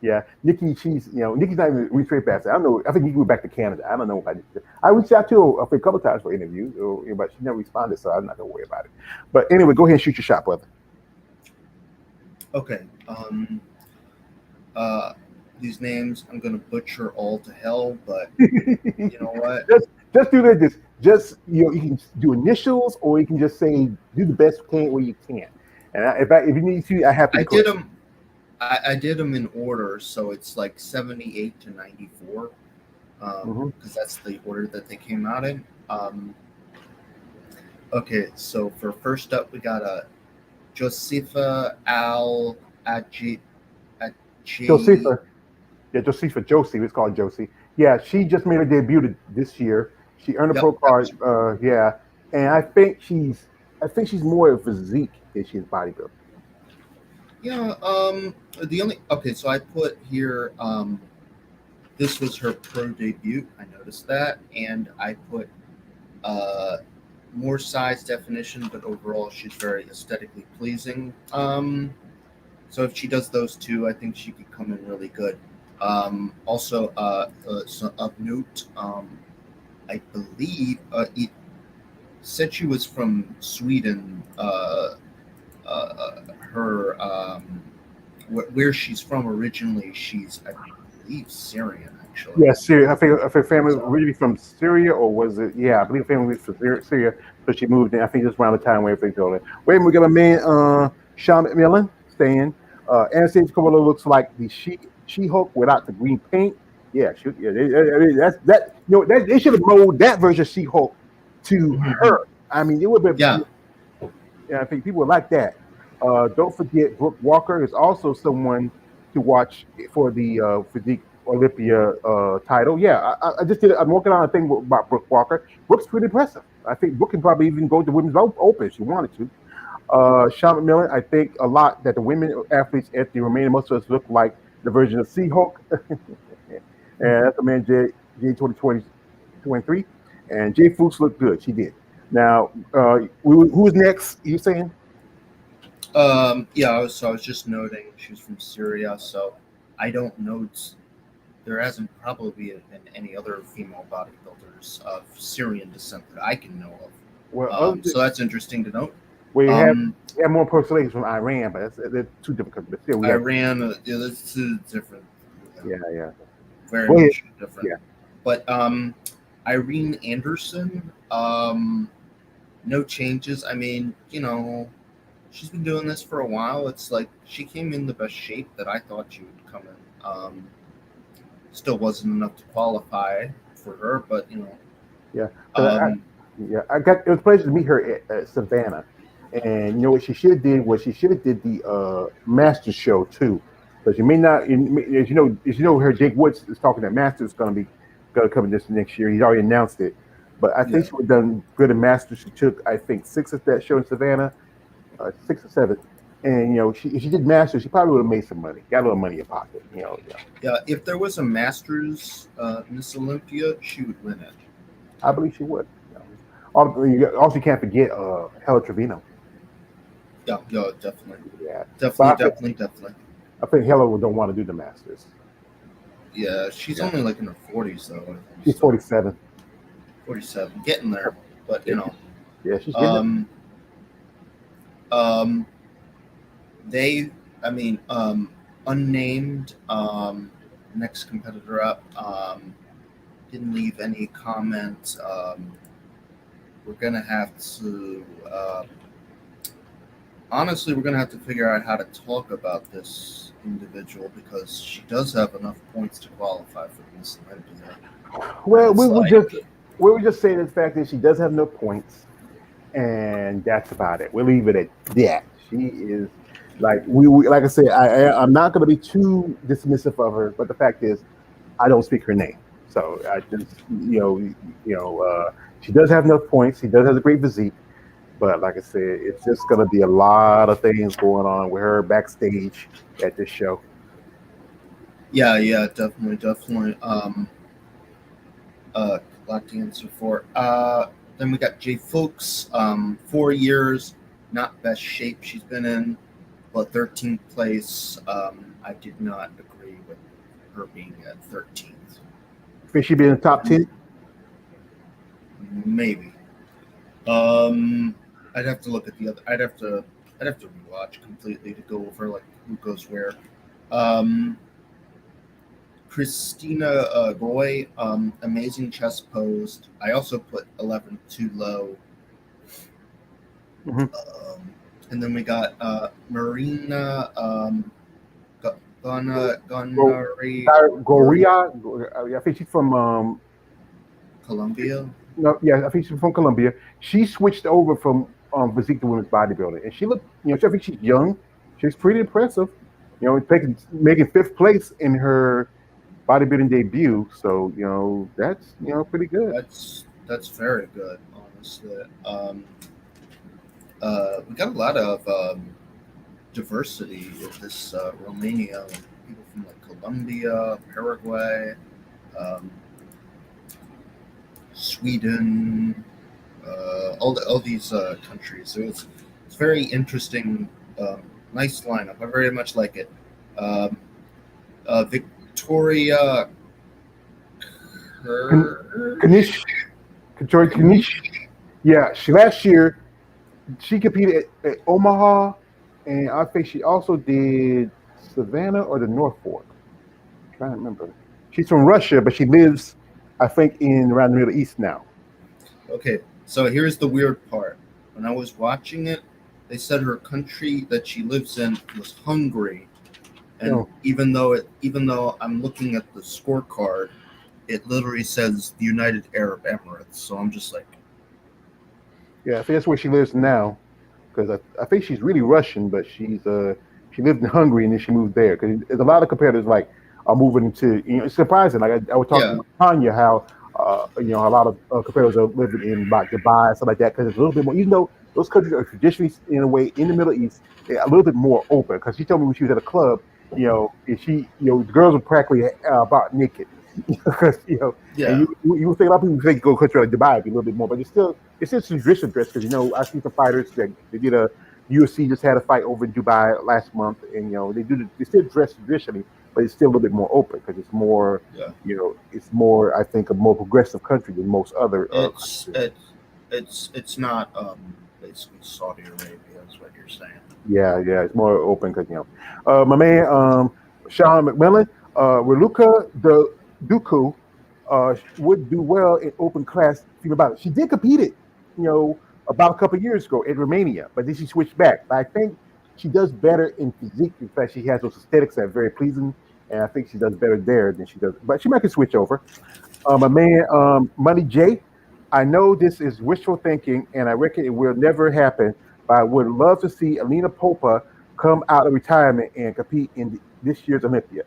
yeah, Nikki. Nikki's not even retrade past. I don't know. I think he went back to Canada. I don't know if I reached out to her a couple of times for interviews, but she never responded, so I'm not gonna worry about it. But anyway, go ahead and shoot your shot, brother. Okay. Uh, these names I'm gonna butcher all to hell, but you know what? just do that. Just you can do initials, or you can just say do the best you can where you can. And if you need to, I have to I be did correct. them. I did them in order, so it's like 78 to 94, Hmm. because that's the order that they came out in. Okay, so for first up, we got a Josefa Al Aji. Josepha, yeah, Josepha, Josie. It's called Josie. Yeah, she just made her debut this year. She earned a pro Yep, yep. card. Yeah, and I think she's more of physique than she is bodybuilding. Yeah. The only okay, so I put here. This was her pro debut. I noticed that, and I put uh more size definition, but overall she's very aesthetically pleasing. So if she does those two, I think she could come in really good. Also, so of note, I believe it said she was from Sweden. Her where she's from originally, she's I believe Syrian actually. Yeah, Syria. I think family So originally from Syria, or was it? Yeah, I believe family was from Syria, so she moved in. I think just around the time where everything told her. Wait, we got a man, Sean McMillan, saying, Anastasia Kovala looks like the She-Hulk without the green paint. Yeah, yeah. I mean, that's that. They should have molded that version of She-Hulk to her. I mean, it would have been. yeah, Yeah, I think people would like that. Don't forget, Brooke Walker is also someone to watch for the physique Olympia title. Yeah, I just did. I'm working on a thing about Brooke Walker. Brooke's pretty impressive. I think Brooke can probably even go to women's open if she wanted to. Sean McMillan, I think a lot that the women athletes at the Romanian Masters look like the version of Sea-Hulk. And that's a man, J 2023. And Jay Fuchs looked good. She did. Now, who's next? You saying? Yeah, I was just noting she was from Syria, so I don't know. There hasn't probably been any other female bodybuilders of Syrian descent that I can know Well, of. So that's interesting to note. we Um, have more personalities from Iran, but they're two different countries. But still, we have. Iran, yeah, that's two different. Yeah. Very Go ahead. much different. Yeah. But Irene Anderson, no changes. I mean, she's been doing this for a while. It's like she came in the best shape that I thought she would come in. Still wasn't enough to qualify for her, but Yeah. I got it was a pleasure to meet her at Savannah, and you know what she should have did was she should have did the Masters show too, because you may not, as you know, her Jake Woods is talking that Masters is going to come in this next year. He's already announced it, but I think she would have done good in Masters. She took I think 6 at that show in Savannah, 6 or 7. And if she did Masters, she probably would have made some money, got a little money in pocket. Yeah, if there was a Masters Miss Olympia, she would win it. I believe she would. Also, you can't forget Hella Trevino. Yeah, definitely. Yeah, Definitely. I think Hella don't want to do the Masters. Yeah, she's only like in her 40s though. I think. She's 47. 47, getting there, but Yeah, she's getting unnamed next competitor up didn't leave any comments. We're gonna have to honestly, we're gonna have to figure out how to talk about this individual because she does have enough points to qualify for Miss Olympia. Well, we were just saying the fact that she does have no points, and that's about it. We'll leave it at that. She is like like I said, I'm not going to be too dismissive of her, but the fact is, I don't speak her name, so I just she does have enough points. She does have a great physique, but like I said, it's just going to be a lot of things going on with her backstage at this show. Yeah, definitely. A lot to answer for. Then we got Jay Fuchs, 4 years, not best shape she's been in, but 13th place. I did not agree with her being at 13th. Think she'd be in the top 10? Maybe. I'd have to look at the other. I'd have to rewatch completely to go over like who goes where. Christina Goy, amazing chest pose. I also put 11 too low. Mm-hmm. And then we got Marina Goria. I think she's from Colombia. No, yeah, I think she's from Colombia. She switched over from physique to women's bodybuilding, and she looked. I think she's young. She's pretty impressive. Making 5th place in her bodybuilding debut. So that's pretty good. That's very good, honestly. We got a lot of diversity with this Romania, people from like Colombia, Paraguay, Sweden, all these countries. So it's very interesting, nice lineup. I very much like it. Victoria Kanish. Yeah, last year she competed at Omaha, and I think she also did Savannah or the North Fork. I'm trying to remember. She's from Russia, but she lives, I think, around the Middle East now. Okay, so here's the weird part. When I was watching it, they said her country that she lives in was Hungary, and even though I'm looking at the scorecard, it literally says the United Arab Emirates. So I'm just like, yeah, I think that's where she lives now, because I think she's really Russian, but she lived in Hungary and then she moved there. Because there's a lot of competitors like are moving into. It's surprising. Like I was talking Yeah, with Tanya how a lot of competitors are living in like Dubai and stuff like that because it's a little bit more. Even though those countries are traditionally in a way in the Middle East, they're a little bit more open. Because she told me when she was at a club, and the girls were practically about naked. Because and yeah. you would think a lot of people think go country like Dubai would be a little bit more, but it's still traditional dress because I see some fighters that they did a UFC just had a fight over in Dubai last month, and they still dress traditionally, but it's still a little bit more open because Yeah. it's more I think a more progressive country than most other It's countries. it's it's not basically Saudi Arabia is what you're saying. Yeah, it's more open because my man Sean McMillan, Reluka the Duku, would do well in open class female boxing. She did compete it, about a couple of years ago in Romania, but then she switched back. But I think she does better in physique. In fact, she has those aesthetics that are very pleasing, and I think she does better there than she does. But she might can switch over. My man, Money J. I know this is wishful thinking, and I reckon it will never happen. But I would love to see Alina Popa come out of retirement and compete in this year's Olympia.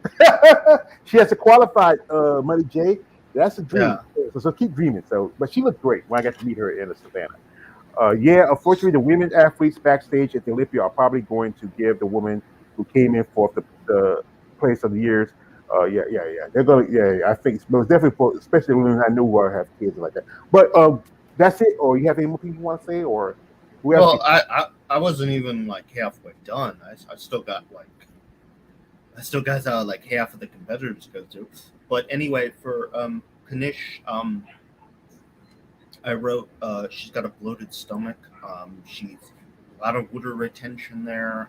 She has to qualify, Money J. That's a dream. Yeah. So keep dreaming. But she looked great when I got to meet her in the Savannah. Yeah, unfortunately, the women's athletes backstage at the Olympia are probably going to give the woman who came in fourth the place of the years. Yeah. They're gonna. Yeah. I think it's most definitely for, especially women I know who have kids like that. But that's it. Or you have any more people you want to say, or who else? Well, I wasn't even like halfway done. I still got like half of the competitors to go to. But anyway, for Kanish, I wrote she's got a bloated stomach. She's a lot of water retention there.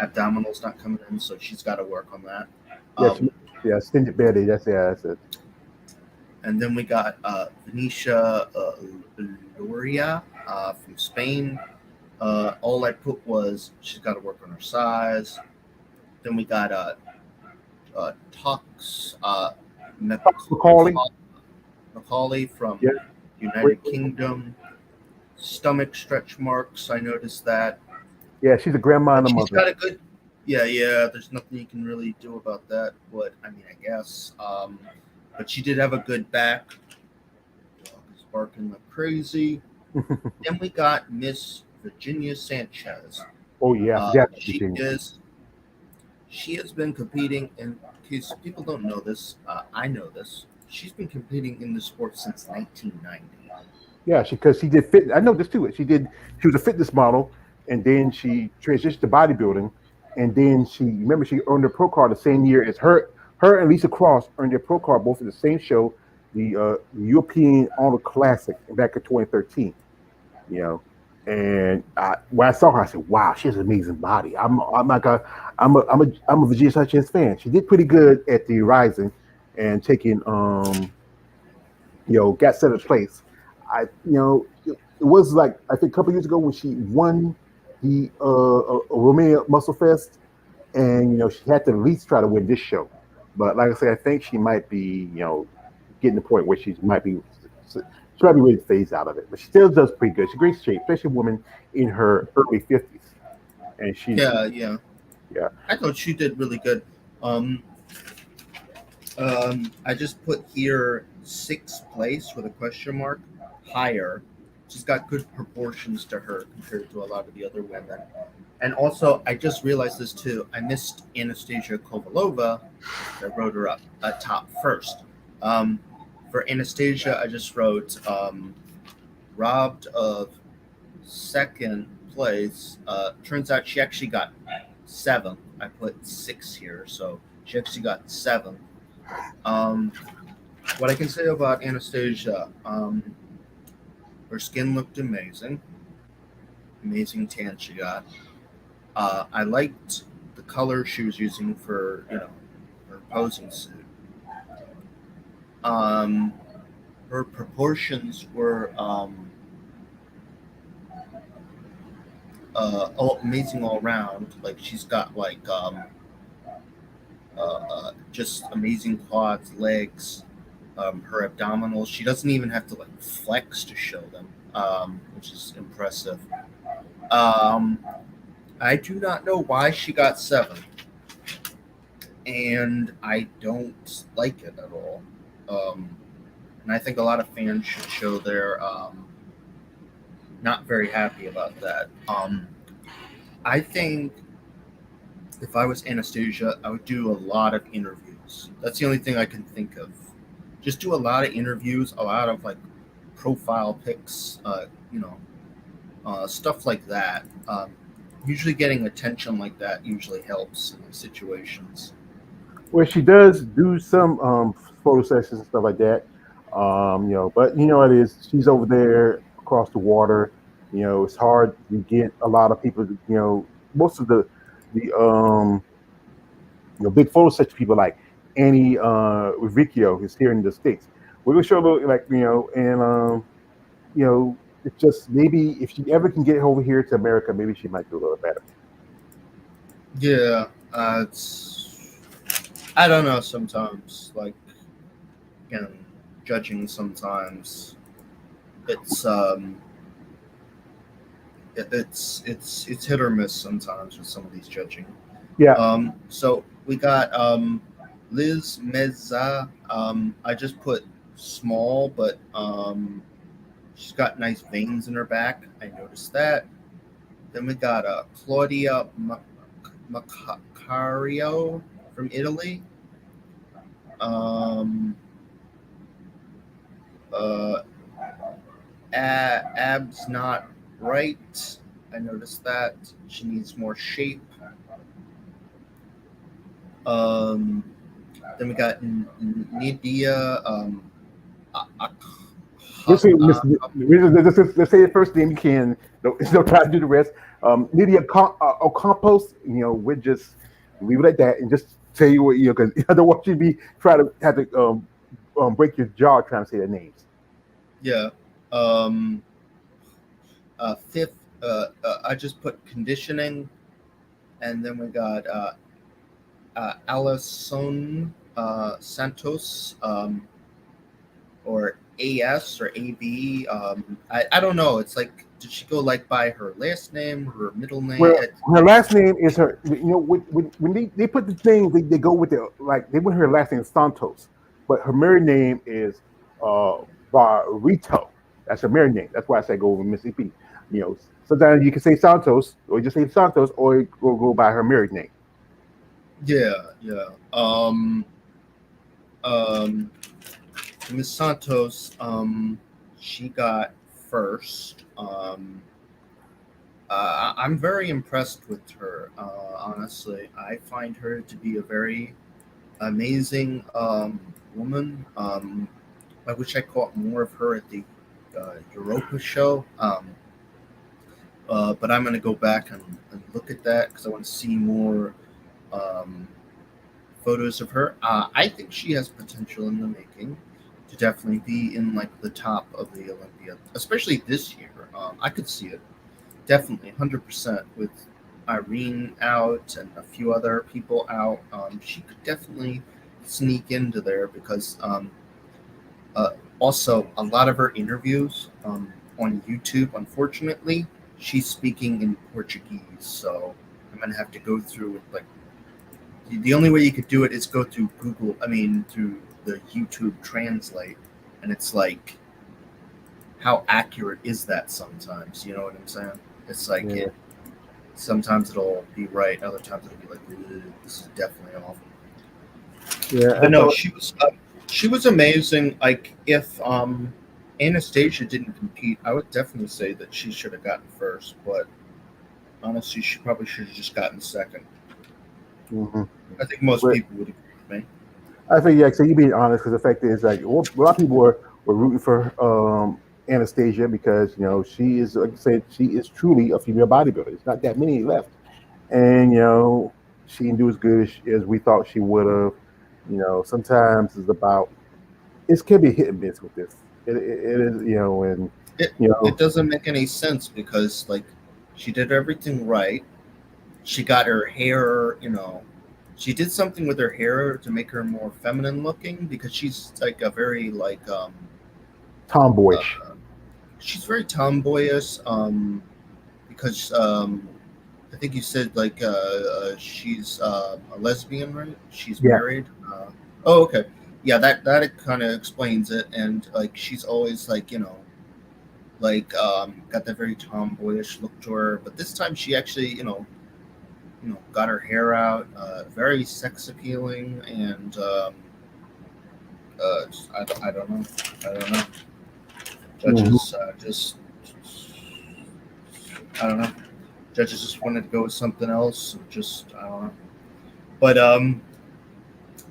Abdominals not coming in, so she's got to work on that. Yeah, Um, yeah, extended belly. That's it. and then we got Venetia Luria from Spain. All I put was she's got to work on her size. Then we got Tux Macaulay. Macaulay from Yeah, great. United Kingdom. Stomach stretch marks. I noticed that. Yeah, she's a grandma and a She's mother. got a good. Yeah, yeah. There's nothing you can really do about that. But I mean, I guess. But she did have a good back. Dog is barking like crazy. Then we got Miss Virginia Sanchez. Oh yeah, I Uh, forgot about she Virginia. is. She has been competing, in case people don't know this, I know this. She's been competing in the sport since 1990. Yeah, because she did fit. I know this too. She was a fitness model, and then she transitioned to bodybuilding, and then she remember she earned her pro card the same year as her. Her and Lisa Cross earned their pro card both in the same show, the European Honor Classic back in 2013. You know, and when I saw her, I said, "Wow, she has an amazing body." I'm like I'm a Virginia Sanchez fan. She did pretty good at the Rising, and taking got seventh place. It was like I think a couple years ago when she won the Romania Muscle Fest, and she had to at least try to win this show. But like I said, I think she might be getting the point where she might be ready to phase out of it. But she still does pretty good. She's in great shape, especially a woman in her early 50s, and she's Yeah, yeah. yeah. I thought she did really good. Um, I just put here sixth place with a question mark higher. She's got good proportions to her compared to a lot of the other women. And also, I just realized this too. I missed Anastasia Kovalova. I wrote her up top first. Um, for Anastasia, I just wrote robbed of second place. Turns out she actually got seventh. I put six here, so she actually got seventh. Um, what I can say about Anastasia, her skin looked amazing, amazing tan she got. I liked the color she was using for her posing suit. Um, her proportions were all amazing all around. Like she's got like just amazing quads, legs, her abdominals. She doesn't even have to like flex to show them, which is impressive. Um, I do not know why she got seven. and I don't like it at all. And I think a lot of fans should show their not very happy about that. I think if I was Anastasia, I would do a lot of interviews. That's the only thing I can think of. Just do a lot of interviews, a lot of like profile pics, stuff like that. Usually, getting attention like that usually helps in these situations. Where she does do some photo sessions and stuff like that. But you know it is. She's over there across the water. It's hard to get a lot of people. Most of the big photo session people like Annie Riccio is here in the states. We're gonna show a little like and it's just maybe if she ever can get over here to America, maybe she might do a little better. Yeah, it's I don't know. Sometimes, like again, judging sometimes it's it's hit or miss sometimes with some of these judging. Yeah. So we got Liz Meza. I just put small, but she's got nice veins in her back. I noticed that. Then we got Claudia Macario from Italy. Um, uh, abs not right. I noticed that she needs more shape. Um, then we got Nidia. A- a- Let's say, uh, let's say the first name you can. Don't try to do the rest. Lydia Ocampos, we're just leave it at that and just tell you what, because I don't want you to be trying to have to break your jaw trying to say their names. yeah. Fifth, I just put conditioning, and then we got Alison Santos, or AS or AB. I don't know. It's like, did she go like by her last name, her middle name? Well, her last name is her. When they put the thing, they go with the like they want her last name is Santos, but her married name is uh Barrito. That's her married name. That's why I say go with Mississippi. Sometimes you can say Santos, or just say Santos, or go by her married name. Yeah, yeah. Um, Miss Santos, she got first. I'm very impressed with her. Honestly, I find her to be a very amazing woman. I wish I caught more of her at the Europa show. But I'm going to go back and look at that because I want to see more um, photos of her. I think she has potential in the making to definitely be in like the top of the Olympia, especially this year. I could see it definitely 100% with Irene out and a few other people out. She could definitely sneak into there because uh, also a lot of her interviews on YouTube, unfortunately, she's speaking in Portuguese. So I'm gonna have to go through with like the only way you could do it is go through Google. I mean, through the YouTube Translate, and it's like, how accurate is that? Sometimes, you know what I'm saying? It's like Yeah, it. Sometimes it'll be right, other times it'll be like, "Ugh, this is definitely off." yeah. But I no, thought, she was amazing. Like if Anastasia didn't compete, I would definitely say that she should have gotten first. But honestly, she probably should have just gotten second. hmm I think most but people would agree with me. I think yeah. So you being honest, because the fact is like a lot of people were rooting for Anastasia because she is like I said she is truly a female bodybuilder. There's not that many left, and she didn't do as good as we thought she would have. Sometimes it's about it can be hit and miss with this. It is and It you it know doesn't make any sense because like she did everything right. She got her hair, she did something with her hair to make her more feminine looking because she's like a very like tomboyish. uh, she's very tomboyish because I think you said like she's a lesbian, right? She's Yeah. married. Oh, okay. Yeah, that kind of explains it. And like she's always like like got that very tomboyish look to her. But this time she actually got her hair out, very sex appealing, and I don't know. I don't know. Hmm. Judges just I don't know. Judges just wanted to go with something else. Just I don't know. But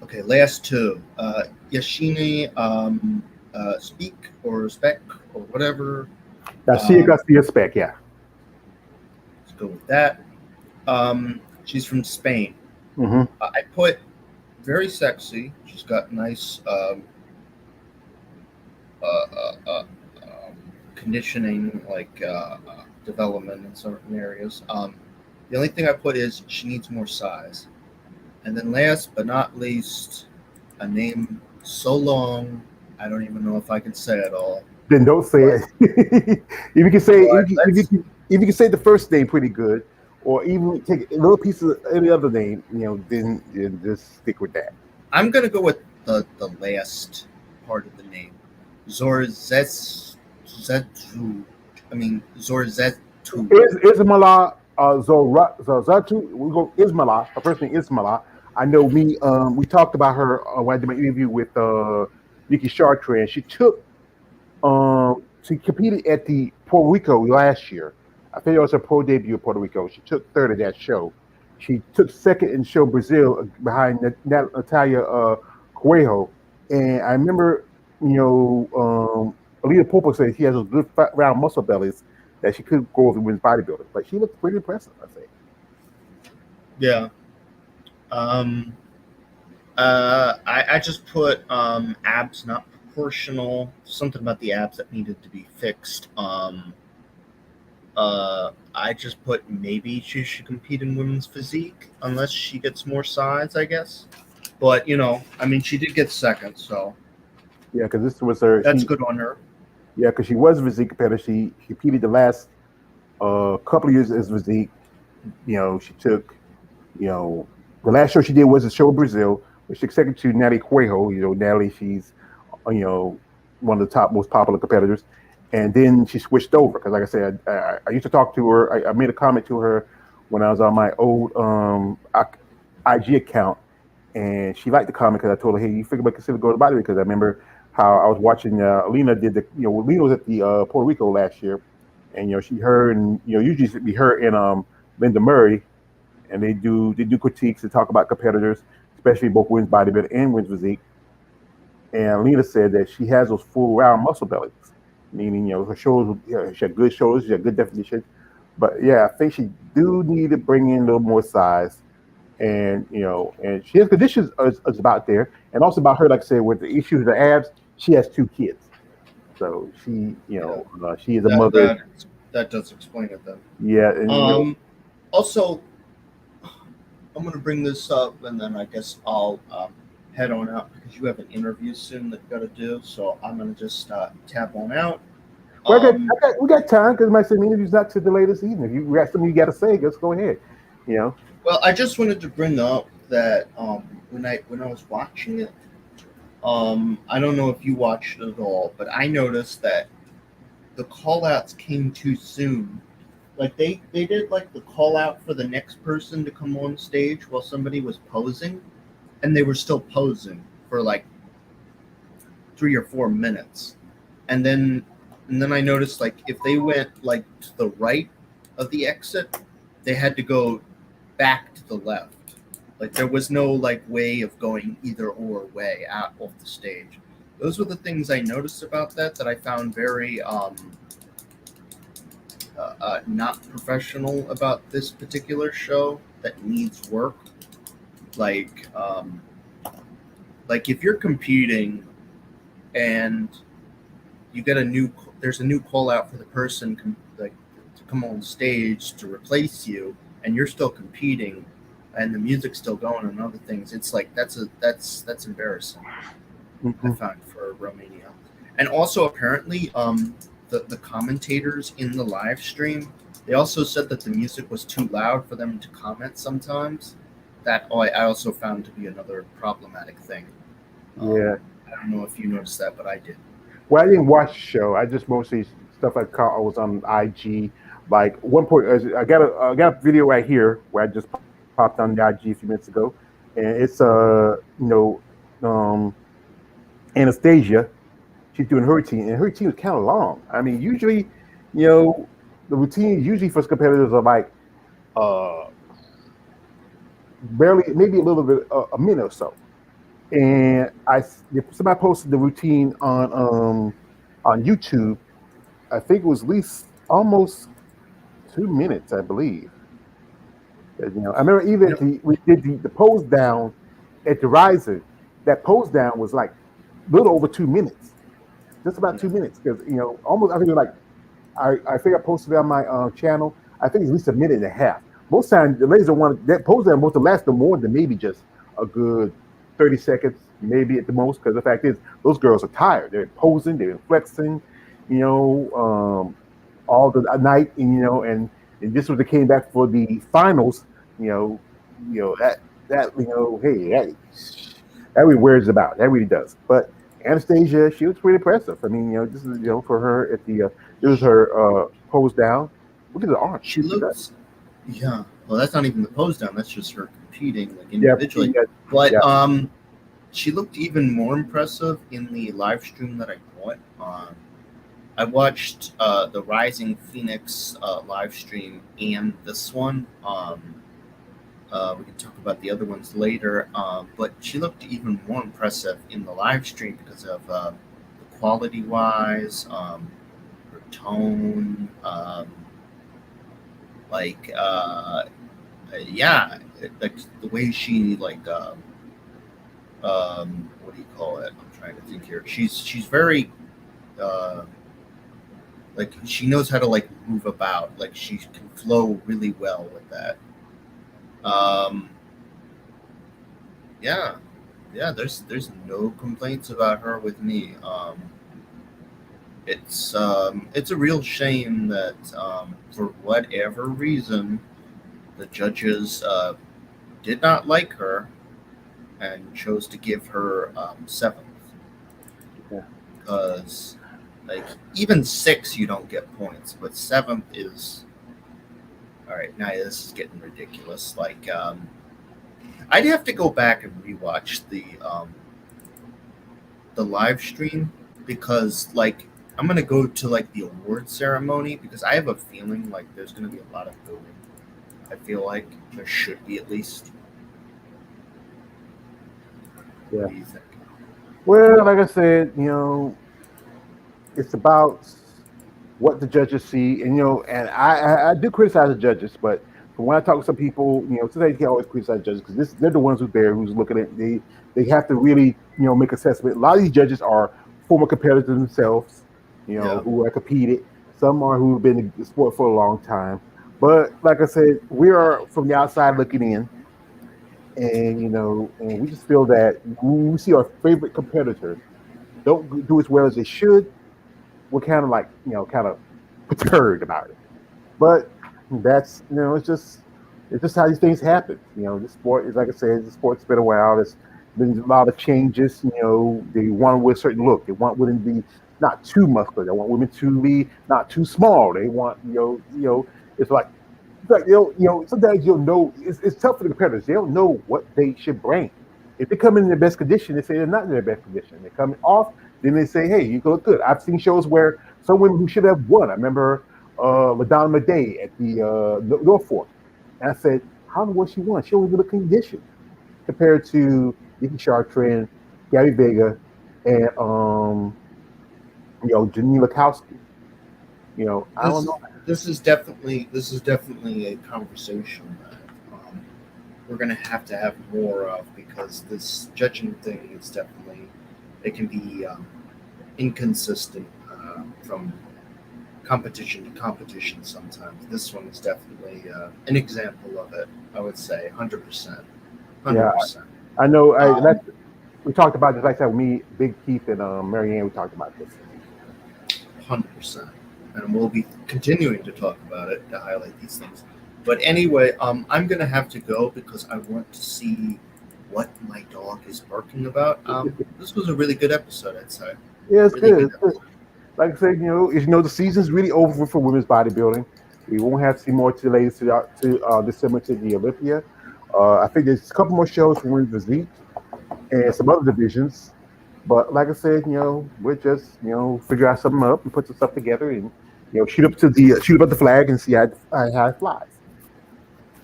okay, last two. Yashini, speak or spec or whatever. Garcia Um, Garcia spec. Yeah. let's go with that. She's from Spain. Hmm. I put very sexy. She's got nice uh, uh, uh, conditioning, like development in certain areas. The only thing I put is she needs more size. And then last but not least, a name so long I don't even know if I can say it all. Then don't say But it. If you can say but let's. if you can say the first name pretty good, or even take a little piece of any other name, then just stick with that. I'm gonna go with the last part of the name, Zorzetsu. I mean Zorzetu. Ismala Zozatu. We go Ismala. Her first name is Ismala. I know me. We talked about her when I did my interview with Nikki Chartrand. She competed at the Puerto Rico last year. I think it was her pro debut in Puerto Rico. She took third at that show. She took second in show Brazil behind Natalia Coelho. And I remember, Alita Popo said she has those good fat, round muscle bellies that she could go over women's bodybuilding. But she looked pretty impressive, I think. Yeah. Um. I just put abs not proportional. Something about the abs that needed to be fixed. I just put maybe she should compete in women's physique unless she gets more size, I guess. But I mean, she did get second, so Yeah, because this was her. that's good on her. Yeah, because she was a physique competitor. She competed the last couple of years as physique. She took, you know, the last show she did was the show in Brazil, which she took second to Natalie Cuejo. Natalie, she's, you know, one of the top most popular competitors. And then she switched over because, like I said, I used to talk to her. I made a comment to her when I was on my old IG account, and she liked the comment because I told her, "Hey, you figure about consider going to body?" Because I remember how I was watching Alina did the, Alina was at the Puerto Rico last year, and she her and usually it'd be her and Linda Murray, and they do critiques and talk about competitors, especially both women's bodybuilding and women's physique. And Lena said that she has those full round muscle bellies, meaning her shoulders, she had good shoulders, she had good definition. But yeah, I think she do need to bring in a little more size, and and she has conditions is about there, and also about her, like I said, with the issues of the abs, she has two kids, so Yeah, she is a that mother. that that does explain it then. Yeah, and Also, I'm gonna bring this up, and then I guess I'll head on out because you have an interview soon that you got to do. So I'm gonna just tap on out. well, Um, we got time because my interview's not to the latest evening. If you got something you got to say, just go ahead. You know. well, I just wanted to bring up that when I was watching it, I don't know if you watched it at all, but I noticed that the call outs came too soon. Like they did like the call out for the next person to come on stage while somebody was posing, and they were still posing for like 3 or 4 minutes, and then I noticed like if they went like to the right of the exit, they had to go back to the left. Like there was no like way of going either or way out off the stage. Those were the things I noticed about that I found very not professional about this particular show that needs work. Like like if you're competing and you get there's a new call out for the person like to come on stage to replace you, and you're still competing, and the music's still going and other things. It's like that's embarrassing. I Mhm. found for Romania, and also apparently the commentators in the live stream They also said that the music was too loud for them to comment sometimes. That I also found to be another problematic thing. Um, Yeah. I don't know if you noticed that, but I did. Well, I didn't watch the show. I just mostly stuff I caught. I was on IG. Like one point, I got a video right here where I just popped on the IG a few minutes ago, and it's um Anastasia. She's doing her routine, and her routine was kind of long. I mean, usually, you know, the routine usually for competitors are like uh barely, maybe a little bit, a minute or so. And somebody posted the routine on YouTube. I think it was at least almost 2 minutes, I believe. I remember even You know, we did the pose down at the riser. That pose down was like a little over 2 minutes, just about yeah. 2 minutes, because almost I think it was like I think I posted it on my channel. I think it's at least a minute and a half. Most times the laser one that pose down most to last no more than maybe just a good 30 seconds, maybe at the most. Because the fact is, those girls are tired. They're posing, they're flexing, you know, all the night, and this was they came back for the finals. You know, that hey, that really wears about. That really does. But Anastasia, she was pretty impressive. I mean, this is for her at the this was her pose down. Look at the arms. She Look at that. looks, yeah. Well, that's not even the pose down. That's just her competing like Yeah, individually. yeah, But yeah. she looked even more impressive in the live stream that I caught. I watched the Rising Phoenix live stream and this one. We can talk about the other ones later. But she looked even more impressive in the live stream because of the quality wise, her tone, like yeah, like the way she what do you call it? I'm trying to think here. She's very uh, like she knows how to like move about. Like she can flow really well with that. Um, yeah, yeah. There's no complaints about her with me. It's a real shame that for whatever reason the judges did not like her and chose to give her seventh Yeah. because like even six you don't get points, but seventh is all right. Now this is getting ridiculous. Like I'd have to go back and rewatch the live stream because like I'm gonna go to like the award ceremony because I have a feeling like there's gonna be a lot of booing. I feel like there should be at least. What Yeah. do you think? Well, like I said, it's about what the judges see, and I do criticize the judges, but from when I talk to some people, sometimes you can't always criticize judges because they're the ones who's looking at they have to really make assessment. A lot of these judges are former competitors themselves, Yeah. who have competed. Some are who've been in the sport for a long time, but like I said, we are from the outside looking in, and we just feel that when we see our favorite competitors don't do as well as they should, we're kind of like kind of perturbed about it. But that's it's just how these things happen. The sport is like I said, the sport's been a while. There's been a lot of changes. They want with a certain look. They want women to be not too muscular. They want women to be not too small. They want it's like sometimes it's tough for the competitors. They don't know what they should bring. If they come in their best condition, they say they're not in their best condition. They come off, then they say, "Hey, you look good." I've seen shows where some women who should have won. I remember Madonna Day at the Norfolk, and I said, "How was she won? She only looked conditioned compared to Nikki Chartrand, Gabby Vega, and Janine Lakowski." I don't know. This is definitely a conversation that we're gonna have to have more of because this judging thing is definitely it can be inconsistent from competition to competition. Sometimes this one is definitely an example of it. I would say 100%, Yeah, 100%, I know. We talked about this. Like I said, me, Big Keith, and Marianne. We talked about this. 100%. and we'll be continuing to talk about it to highlight these things. But anyway, I'm gonna have to go because I want to see what my dog is barking about. This was a really good episode, I'd say. Yeah, it's Really good. good It's good. episode. Like I said, the season's really over for women's bodybuilding. We won't have to see more to later to December to the Olympia. I think there's a couple more shows for women's physique and some other divisions. But like I said, we'll just figure out something up and put some stuff together and shoot up the flag and see how it flies.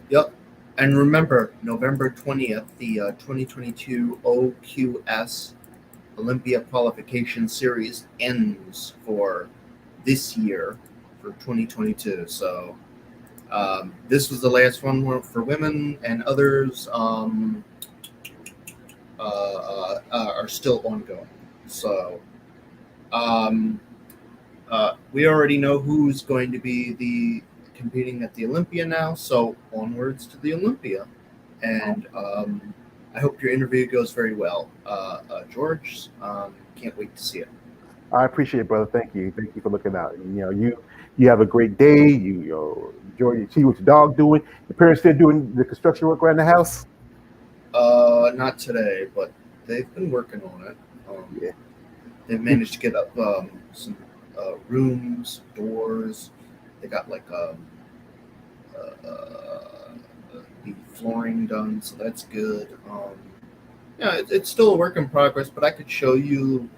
Yep. And remember, November 20th, the 2022 OQS Olympia qualification series ends for this year for 2022. So this was the last one for women, and others are still ongoing. So um, we already know who's going to be the competing at the Olympia now. So onwards to the Olympia, and I hope your interview goes very well, George. Can't wait to see it. I appreciate it, brother. Thank you. Thank you for looking out. You have a great day. Enjoy. You see what your dog doing. Your parents still doing the construction work around the house. Not today, but they've been working on it. Yeah. They've managed to get up some rooms, doors. They got like the flooring done, so that's good. Yeah, it's still a work in progress, but I could show you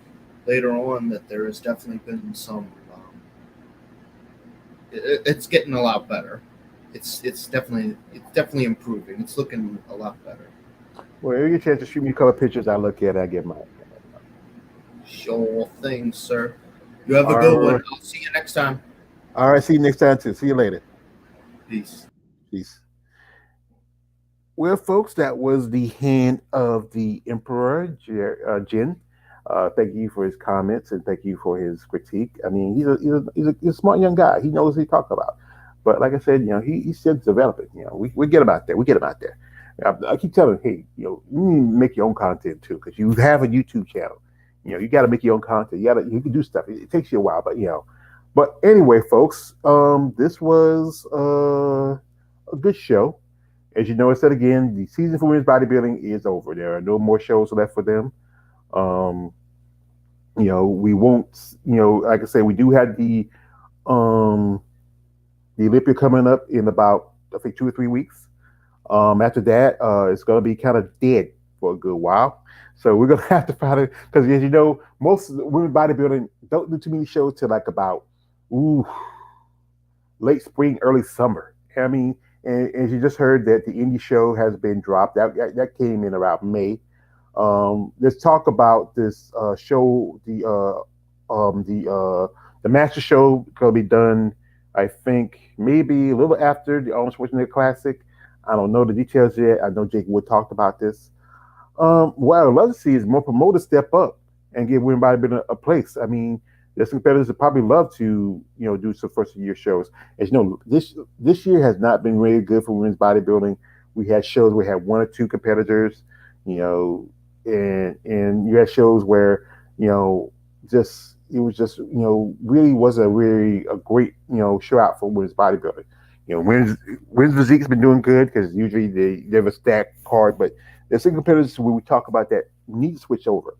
later on that there has definitely been some. It's getting a lot better. It's definitely improving. It's looking a lot better. Well, if you get a chance to shoot me a couple pictures, I look at it. I get mine. Sure thing, sir. You have a All good one. right. I'll see you next time. All right. See you next time too. See you later. Peace. Peace. Well, folks, that was the hand of the Emperor, Jin. Thank you for his comments and thank you for his critique. I mean, he's a smart young guy. He knows what he's talking about. But like I said, he's still developing. We get him out there. We get him out there. I keep telling him, hey, you need to make your own content too, because you have a YouTube channel. You got to make your own content. You can do stuff. It takes you a while, but But anyway, folks, this was a good show. As you know, I said again, the season for women's bodybuilding is over. There are no more shows left for them. Um, we won't. Like I said, we do have um, the Olympia coming up in about I think 2 or 3 weeks. After that, it's going to be kind of dead for a good while. So we're going to have to find it because, as you know, most of the women bodybuilding don't do too many shows till like about ooh late spring, early summer. I mean, and as you just heard that the indie show has been dropped. That came in around May. Let's talk about this show. The master show gonna be done. I think maybe a little after the Arnold Schwarzenegger Classic. I don't know the details yet. I know Jake Wood talked about this. What I'd love to see is more promoters step up and give women bodybuilding a place. I mean, there's some competitors that probably love to, do some first year shows. As you know, this year has not been really good for women's bodybuilding. We had shows where we had one or two competitors, you know, and you had shows where, just it was just, really was a great, show out for women's bodybuilding. Women's physique's been doing good because usually they have a stacked card, but there's some competitors where we talk about that need to switch over.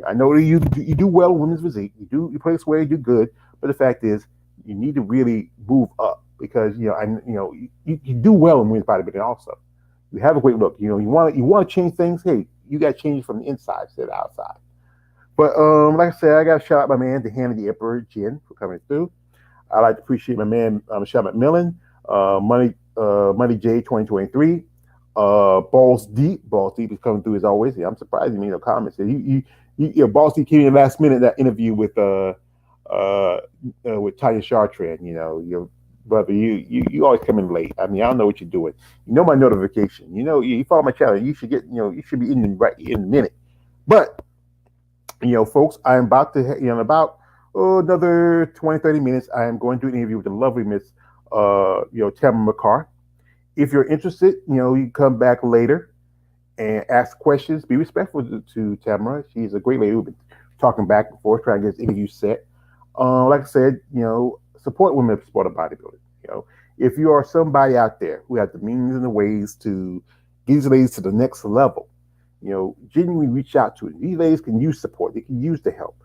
I know that you do well in women's physique. You play square, you do good, but the fact is you need to really move up because you do well in women's bodybuilding also. You have a great look. You want to change things. Hey, you got to change it from the inside instead of the outside. But like I said, I got to shout out my man, the hand of the Emperor, Jin, for coming through. I like to appreciate my man, Sean McMillan, Money J 2023. Balls Deep is coming through as always. Yeah, I'm surprised he made no comments. Balls Deep came in last minute that interview with Tanya Chartrand. Your brother, you always come in late. I mean, I don't know what you're doing. You know my notification. You follow my channel. You should you should be in right in a minute. But folks, I'm about to in about another 20-30 minutes. I am going to do an interview with the lovely Miss Tamara McCarr. If you're interested, you come back later and ask questions. Be respectful to Tamara. She's a great lady. We've been talking back and forth, trying to get this interview set. Like I said, support women support bodybuilding. You know, if you are somebody out there who has the means and the ways to get these ladies to the next level, you know, genuinely reach out to it. These ladies can use support. They can use the help.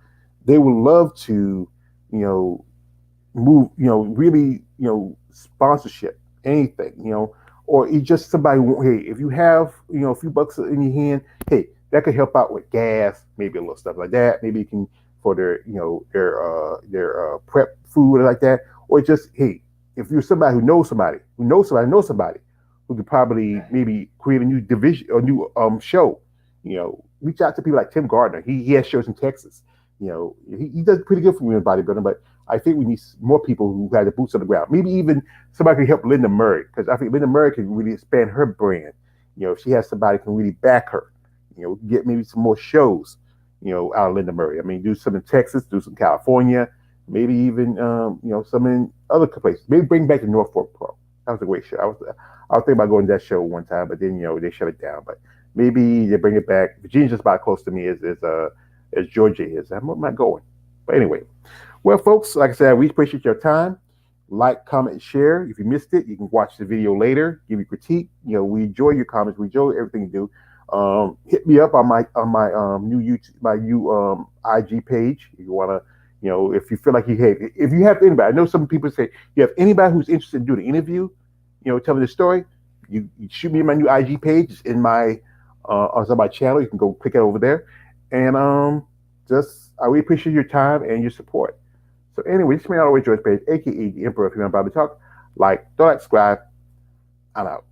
They would love to, you know, move, you know, really, you know, sponsorship, anything, you know, or it's just somebody, hey, if you have, you know, a few bucks in your hand, hey, that could help out with gas, maybe a little stuff like that. Maybe you can for their, you know, their prep food or like that, or just, hey, if you're somebody who knows somebody who could probably maybe create a new division or new show, you know, reach out to people like Tim Gardner. He has shows in Texas. You know, he does pretty good for me in bodybuilding, but I think we need more people who have the boots on the ground. Maybe even somebody can help Linda Murray because I think Linda Murray can really expand her brand. You know, if she has somebody who can really back her. You know, get maybe some more shows. You know, out of Linda Murray. I mean, do some in Texas, do some California, maybe even you know, some in other places. Maybe bring back the Norfolk Pro. That was a great show. I was thinking about going to that show one time, but then you know they shut it down. But maybe they bring it back. Virginia's just about close to me as Georgia is. I'm not going. But anyway, well, folks, like I said, we appreciate your time. Like, comment, share. If you missed it, you can watch the video later. Give your critique. You know, we enjoy your comments. We enjoy everything you do. Hit me up on my new YouTube, my new IG page. If you wanna, you know, if you feel like if you have anybody, I know some people say you have anybody who's interested in doing an interview, you know, tell me the story. You shoot me in my new IG page. It's in my on my channel. You can go click it over there, and just I really appreciate your time and your support. So anyway, this is me always George Page, aka the Emperor of Human Body Talk. Like, don't subscribe. I'm out.